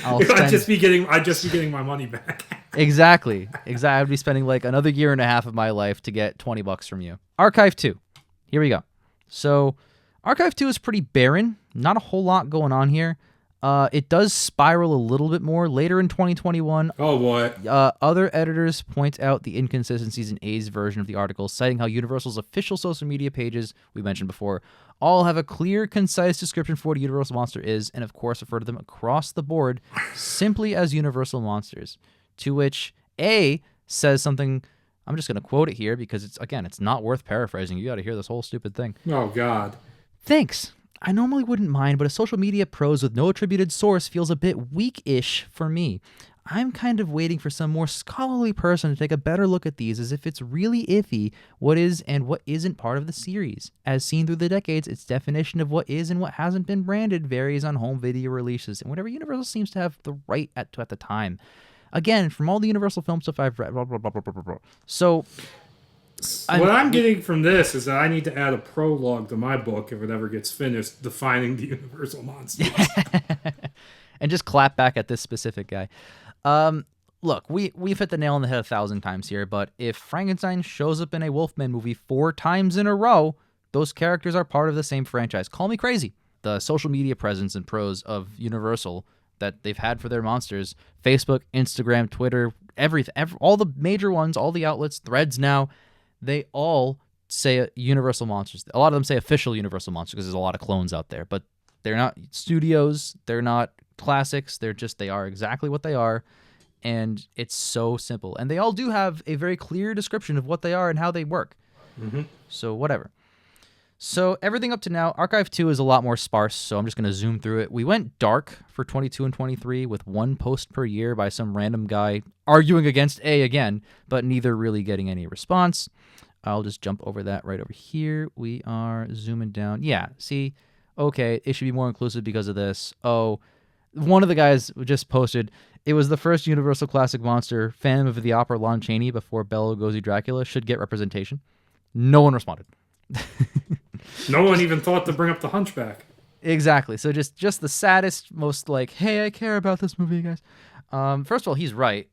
I'd just be getting my money back. Exactly. I'd be spending like another year and a half of my life to get $20 from you. Archive 2. Here we go. So Archive 2 is pretty barren. Not a whole lot going on here. It does spiral a little bit more later in 2021. Oh boy. Other editors point out the inconsistencies in A's version of the article, citing how Universal's official social media pages, we mentioned before, all have a clear, concise description for what a Universal Monster is, and of course refer to them across the board simply as Universal Monsters. To which A says something, I'm just going to quote it here because it's not worth paraphrasing. You got to hear this whole stupid thing. Oh God. Thanks. I normally wouldn't mind, but a social media prose with no attributed source feels a bit weak-ish for me. I'm kind of waiting for some more scholarly person to take a better look at these, as if it's really iffy what is and what isn't part of the series. As seen through the decades, its definition of what is and what hasn't been branded varies on home video releases, and whatever Universal seems to have the right at the time. Again, from all the Universal film stuff I've read, blah, blah, blah, blah, blah, blah. So... what I'm getting from this is that I need to add a prologue to my book if it ever gets finished, defining the Universal Monsters. And just clap back at this specific guy. Look, we've hit the nail on the head 1,000 times here, but if Frankenstein shows up in a Wolfman movie 4 times in a row, those characters are part of the same franchise. Call me crazy. The social media presence and prose of Universal that they've had for their monsters, Facebook, Instagram, Twitter, everything, all the major ones, all the outlets, Threads now, they all say Universal Monsters. A lot of them say official Universal Monsters because there's a lot of clones out there, but they're not studios, they're not classics, they are exactly what they are, and it's so simple. And they all do have a very clear description of what they are and how they work. Mm-hmm. So whatever. So everything up to now, Archive 2 is a lot more sparse, so I'm just going to zoom through it. We went dark for 22 and 23 with 1 post per year by some random guy arguing against A again, but neither really getting any response. I'll just jump over that right over here. We are zooming down. Yeah, see? Okay, it should be more inclusive because of this. Oh, one of the guys just posted, it was the first Universal Classic Monster. Phantom of the Opera Lon Chaney before Bela Lugosi Dracula should get representation. No one responded. No one even thought to bring up the Hunchback. Exactly. So just the saddest, most like, hey, I care about this movie, guys. First of all, he's right.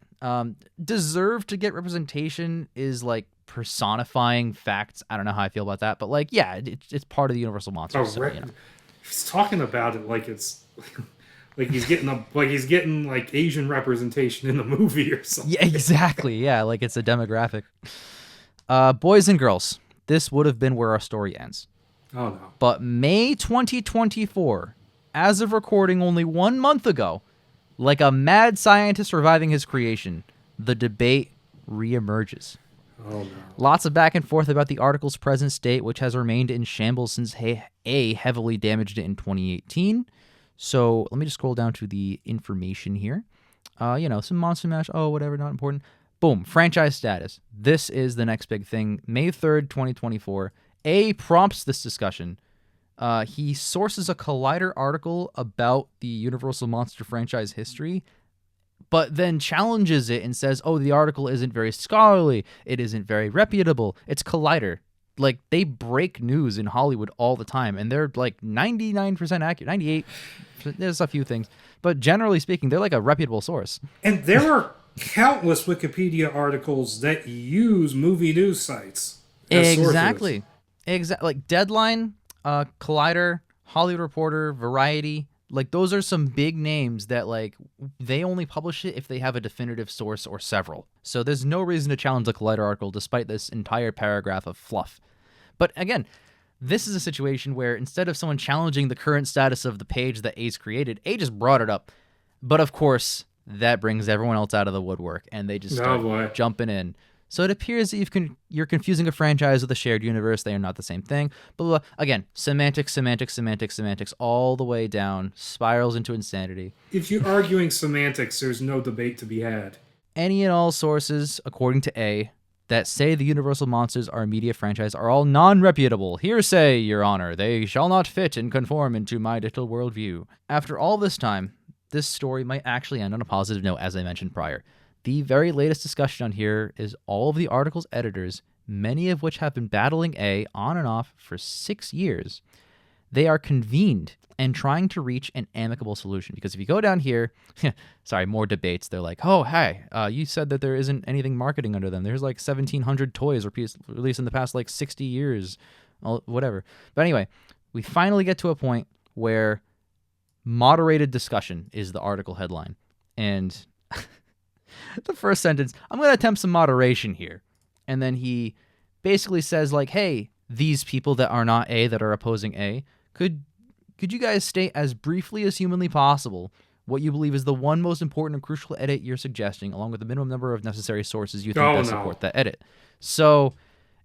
Deserve to get representation is like personifying facts. I don't know how I feel about that, but like, yeah, it's part of the Universal Monsters. So, you know. He's talking about it like it's like he's getting like Asian representation in the movie or something. Yeah, exactly. Yeah, like it's a demographic. Boys and girls, this would have been where our story ends. Oh no. But May 2024, as of recording only 1 month ago, like a mad scientist reviving his creation, the debate reemerges. Oh no. Lots of back and forth about the article's present state, which has remained in shambles since A heavily damaged it in 2018. So let me just scroll down to the information here. Some Monster Mash, whatever, not important. Boom, franchise status. This is the next big thing. May 3rd, 2024. A prompts this discussion. He sources a Collider article about the Universal Monster franchise history, but then challenges it and says, the article isn't very scholarly. It isn't very reputable. It's Collider. Like, they break news in Hollywood all the time, and they're like 99% accurate, 98%. There's a few things. But generally speaking, they're like a reputable source. And there are countless Wikipedia articles that use movie news sites as exactly. Like Deadline, Collider, Hollywood Reporter, Variety. Like, those are some big names that, like, they only publish it if they have a definitive source or several. So there's no reason to challenge the Collider article despite this entire paragraph of fluff. But again, this is a situation where instead of someone challenging the current status of the page that A's created, A just brought it up. But of course, that brings everyone else out of the woodwork, and they just start jumping in. So it appears that you're confusing a franchise with a shared universe. They are not the same thing. Blah, blah. Again, semantics, all the way down, spirals into insanity. If you're arguing semantics, there's no debate to be had. Any and all sources, according to A, that say the Universal Monsters are a media franchise are all non-reputable. Hearsay, Your Honor. They shall not fit and conform into my digital worldview. After all this time, this story might actually end on a positive note, as I mentioned prior. The very latest discussion on here is all of the article's editors, many of which have been battling A on and off for 6 years. They are convened and trying to reach an amicable solution. Because if you go down here, more debates. They're like, you said that there isn't anything marketing under them. There's like 1,700 toys released in the past like 60 years, whatever. But anyway, we finally get to a point where Moderated discussion is the article headline. And the first sentence, I'm going to attempt some moderation here. And then he basically says, like, hey, these people that are not A, that are opposing A, could you guys state as briefly as humanly possible what you believe is the one most important and crucial edit you're suggesting, along with the minimum number of necessary sources you think best support that edit? So,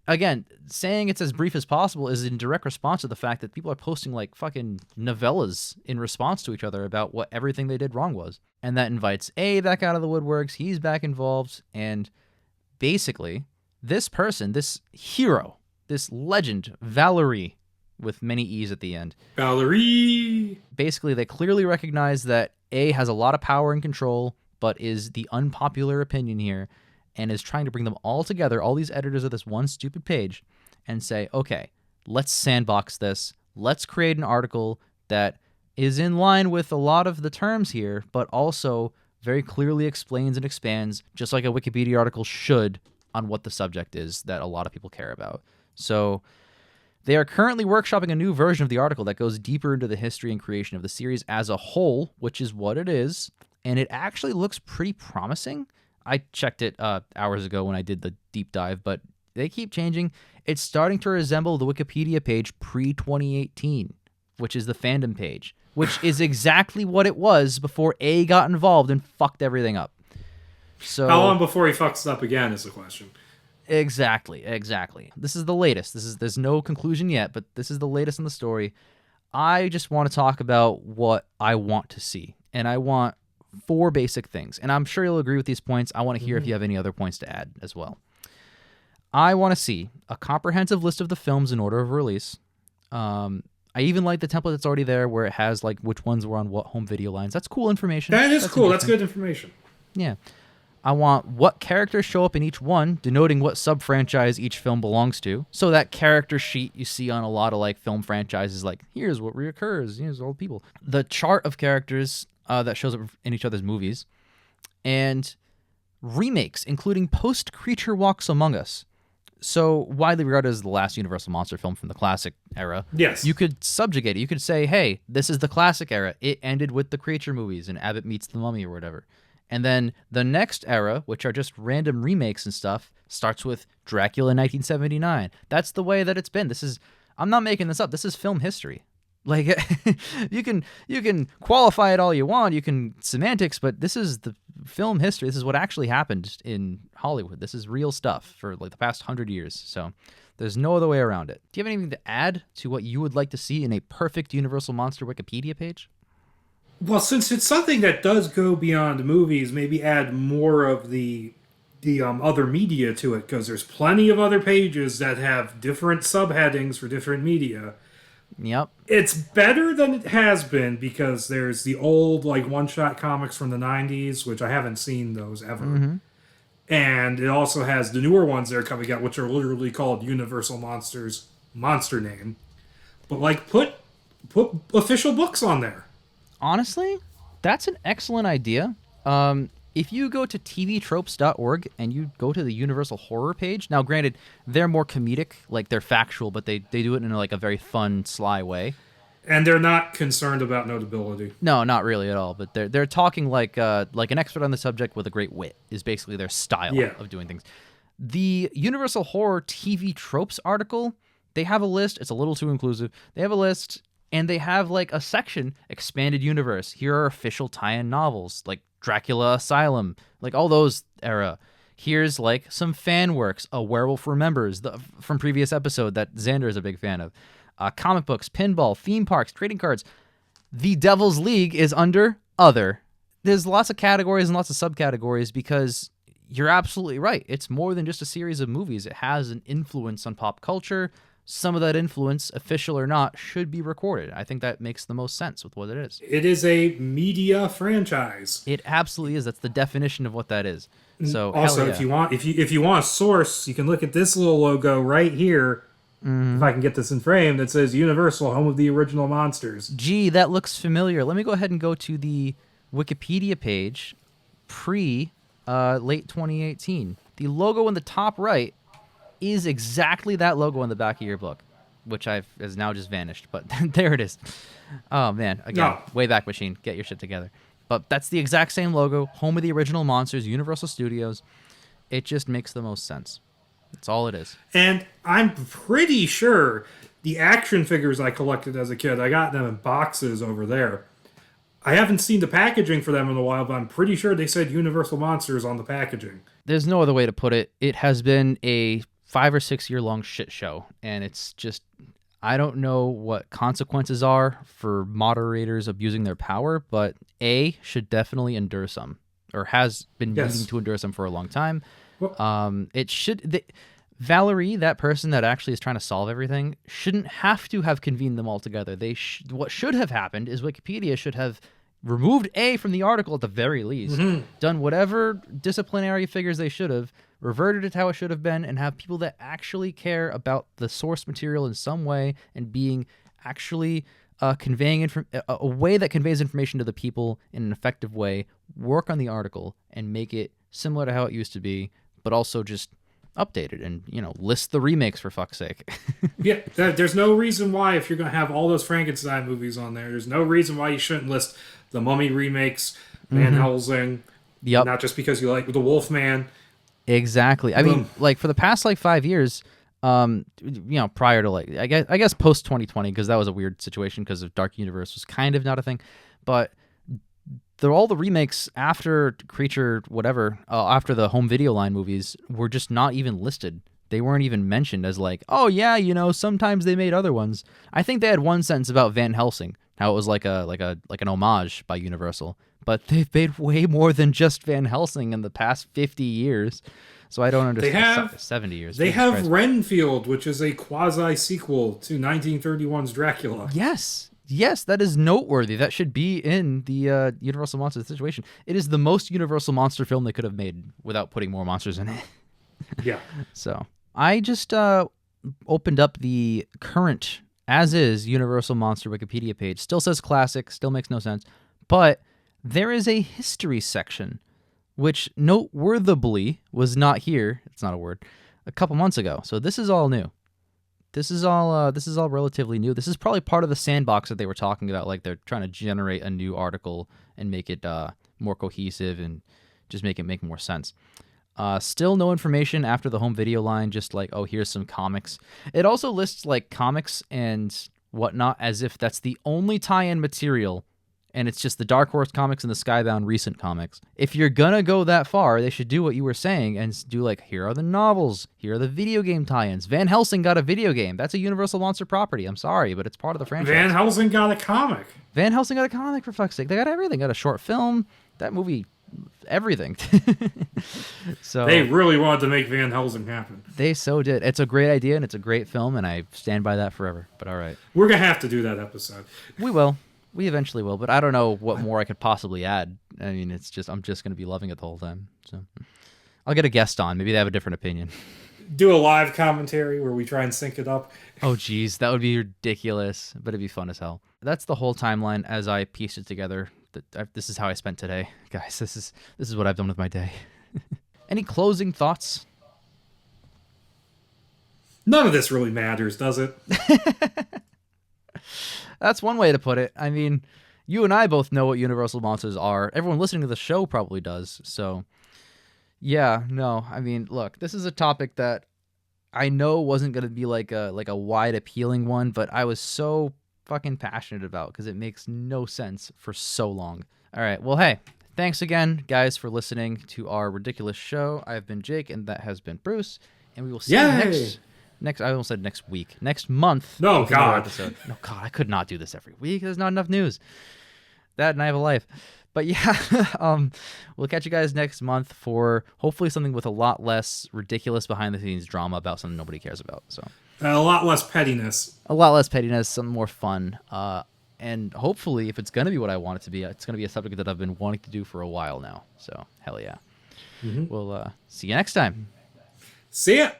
again, saying it's as brief as possible is in direct response to the fact that people are posting like fucking novellas in response to each other about what everything they did wrong was. And that invites A back out of the woodworks. He's back involved. And basically, this person, this hero, this legend, Valerie, with many E's at the end. Valerie! Basically, they clearly recognize that A has a lot of power and control, but is the unpopular opinion here, and is trying to bring them all together, all these editors of this one stupid page, and say, okay, let's sandbox this. Let's create an article that is in line with a lot of the terms here, but also very clearly explains and expands, just like a Wikipedia article should, on what the subject is that a lot of people care about. So they are currently workshopping a new version of the article that goes deeper into the history and creation of the series as a whole, which is what it is, and it actually looks pretty promising. I checked it hours ago when I did the deep dive, but they keep changing. It's starting to resemble the Wikipedia page pre-2018, which is the fandom page, which is exactly what it was before A got involved and fucked everything up. So how long before he fucks it up again is the question. Exactly. This is the latest. There's no conclusion yet, but this is the latest in the story. I just want to talk about what I want to see, and I want 4 basic things. And I'm sure you'll agree with these points. I want to hear if you have any other points to add as well. I want to see a comprehensive list of the films in order of release. I even like the template that's already there where it has like which ones were on what home video lines. That's cool information. That's cool. That's good information. Yeah. I want what characters show up in each one, denoting what sub-franchise each film belongs to. So that character sheet you see on a lot of like film franchises, like here's what reoccurs, here's all the people. The chart of characters that shows up in each other's movies, and remakes, including post-Creature Walks Among Us. So widely regarded as the last Universal monster film from the classic era. Yes. You could subjugate it. You could say, hey, this is the classic era. It ended with the Creature movies and Abbott Meets the Mummy or whatever. And then the next era, which are just random remakes and stuff, starts with Dracula in 1979. That's the way that it's been. I'm not making this up. This is film history. Like, you can qualify it all you want. You can semantics, but this is the film history. This is what actually happened in Hollywood. This is real stuff for like the past 100 years. So there's no other way around it. Do you have anything to add to what you would like to see in a perfect Universal Monster Wikipedia page? Well, since it's something that does go beyond movies, maybe add more of the other media to it, because there's plenty of other pages that have different subheadings for different media. Yep. It's better than it has been, because there's the old like one-shot comics from the 90s, which I haven't seen those ever. Mm-hmm. And it also has the newer ones that are coming out, which are literally called Universal Monsters Monster Name. But like put official books on there. Honestly, that's an excellent idea. If you go to tvtropes.org and you go to the Universal Horror page, now granted, they're more comedic, like they're factual, but they do it in like a very fun, sly way. And they're not concerned about notability. No, not really at all. But they're talking like an expert on the subject with a great wit is basically their style of doing things. The Universal Horror TV Tropes article, they have a list. It's a little too inclusive. They have a list. And they have like a section, expanded universe. Here are official tie-in novels, like Dracula Asylum, like all those era. Here's like some fan works, A Werewolf Remembers, from previous episode that Xander is a big fan of. Comic books, pinball, theme parks, trading cards. The Devil's League is under Other. There's lots of categories and lots of subcategories because you're absolutely right. It's more than just a series of movies. It has an influence on pop culture. Some of that influence, official or not, should be recorded. I think that makes the most sense with what it is. It is a media franchise. It absolutely is. That's the definition of what that is. So also, if you want a source, you can look at this little logo right here. Mm-hmm. If I can get this in frame, that says Universal, home of the original monsters. Gee, that looks familiar. Let me go ahead and go to the Wikipedia page late 2018. The logo in the top right is exactly that logo on the back of your book. which has now just vanished. But there it is. Oh man, again, Wayback Machine, get your shit together. But that's the exact same logo, home of the original monsters, Universal Studios. It just makes the most sense. That's all it is. And I'm pretty sure the action figures I collected as a kid, I got them in boxes over there. I haven't seen the packaging for them in a while, but I'm pretty sure they said Universal Monsters on the packaging. There's no other way to put it. It has been a 5 or 6 year long shit show, and it's just, I don't know what consequences are for moderators abusing their power, but A, should definitely endure some, or has been needing to endure some for a long time. Well, it should... Valerie, that person that actually is trying to solve everything, shouldn't have to have convened them all together. What should have happened is Wikipedia should have removed A from the article at the very least, done whatever disciplinary figures they should have, reverted it to how it should have been, and have people that actually care about the source material in some way and being actually conveying a way that conveys information to the people in an effective way, work on the article and make it similar to how it used to be, but also just updated and, list the remakes for fuck's sake. Yeah, there's no reason why, if you're going to have all those Frankenstein movies on there's no reason why you shouldn't list the Mummy remakes, Van Helsing, not just because you like the Wolfman. Exactly. I mean, for the past 5 years, prior to I guess post 2020, because that was a weird situation because of Dark Universe was kind of not a thing, but all the remakes after Creature whatever, after the home video line movies were just not even listed. They weren't even mentioned as oh yeah, sometimes they made other ones. I think they had one sentence about Van Helsing, how it was like an homage by Universal, but they've made way more than just Van Helsing in the past 50 years. So I don't understand. They have 70 years. They have Renfield, which is a quasi sequel to 1931's Dracula. Yes, that is noteworthy. That should be in the Universal Monster situation. It is the most Universal Monster film they could have made without putting more monsters in it. Yeah. So I just opened up the current, as is, Universal Monster Wikipedia page. Still says classic, still makes no sense. But there is a history section, which noteworthily was not here, it's not a word, a couple months ago. So this is all new. This is all relatively new. This is probably part of the sandbox that they were talking about. They're trying to generate a new article and make it more cohesive and just make more sense. Still no information after the home video line. Just here's some comics. It also lists comics and whatnot as if that's the only tie-in material, and it's just the Dark Horse comics and the Skybound recent comics. If you're gonna go that far, they should do what you were saying and do here are the novels, here are the video game tie-ins. Van Helsing got a video game. That's a Universal Monster property. I'm sorry, but it's part of the franchise. Van Helsing got a comic. Van Helsing got a comic, for fuck's sake. They got everything. Got a short film. That movie, everything. So they really wanted to make Van Helsing happen. They so did. It's a great idea and it's a great film, and I stand by that forever. But all right, we're gonna have to do that episode. We will. We eventually will, but I don't know what more I could possibly add. I mean, I'm just going to be loving it the whole time. So I'll get a guest on. Maybe they have a different opinion. Do a live commentary where we try and sync it up. Oh, geez. That would be ridiculous, but it'd be fun as hell. That's the whole timeline as I pieced it together. This is how I spent today. Guys, this is what I've done with my day. Any closing thoughts? None of this really matters, does it? That's one way to put it. I mean, you and I both know what Universal Monsters are. Everyone listening to the show probably does. So, yeah, no. I mean, look, this is a topic that I know wasn't going to be like a wide appealing one, but I was so fucking passionate about because it makes no sense for so long. All right. Well, hey, thanks again, guys, for listening to our ridiculous show. I've been Jake, and that has been Bruce, and we will see you next, I almost said next week. Next month. No, God. No, God, I could not do this every week. There's not enough news. That and I have a life. But yeah, we'll catch you guys next month for hopefully something with a lot less ridiculous behind-the-scenes drama about something nobody cares about. So a lot less pettiness. Something more fun. And hopefully, if it's going to be what I want it to be, it's going to be a subject that I've been wanting to do for a while now. So, hell yeah. Mm-hmm. We'll see you next time. See ya.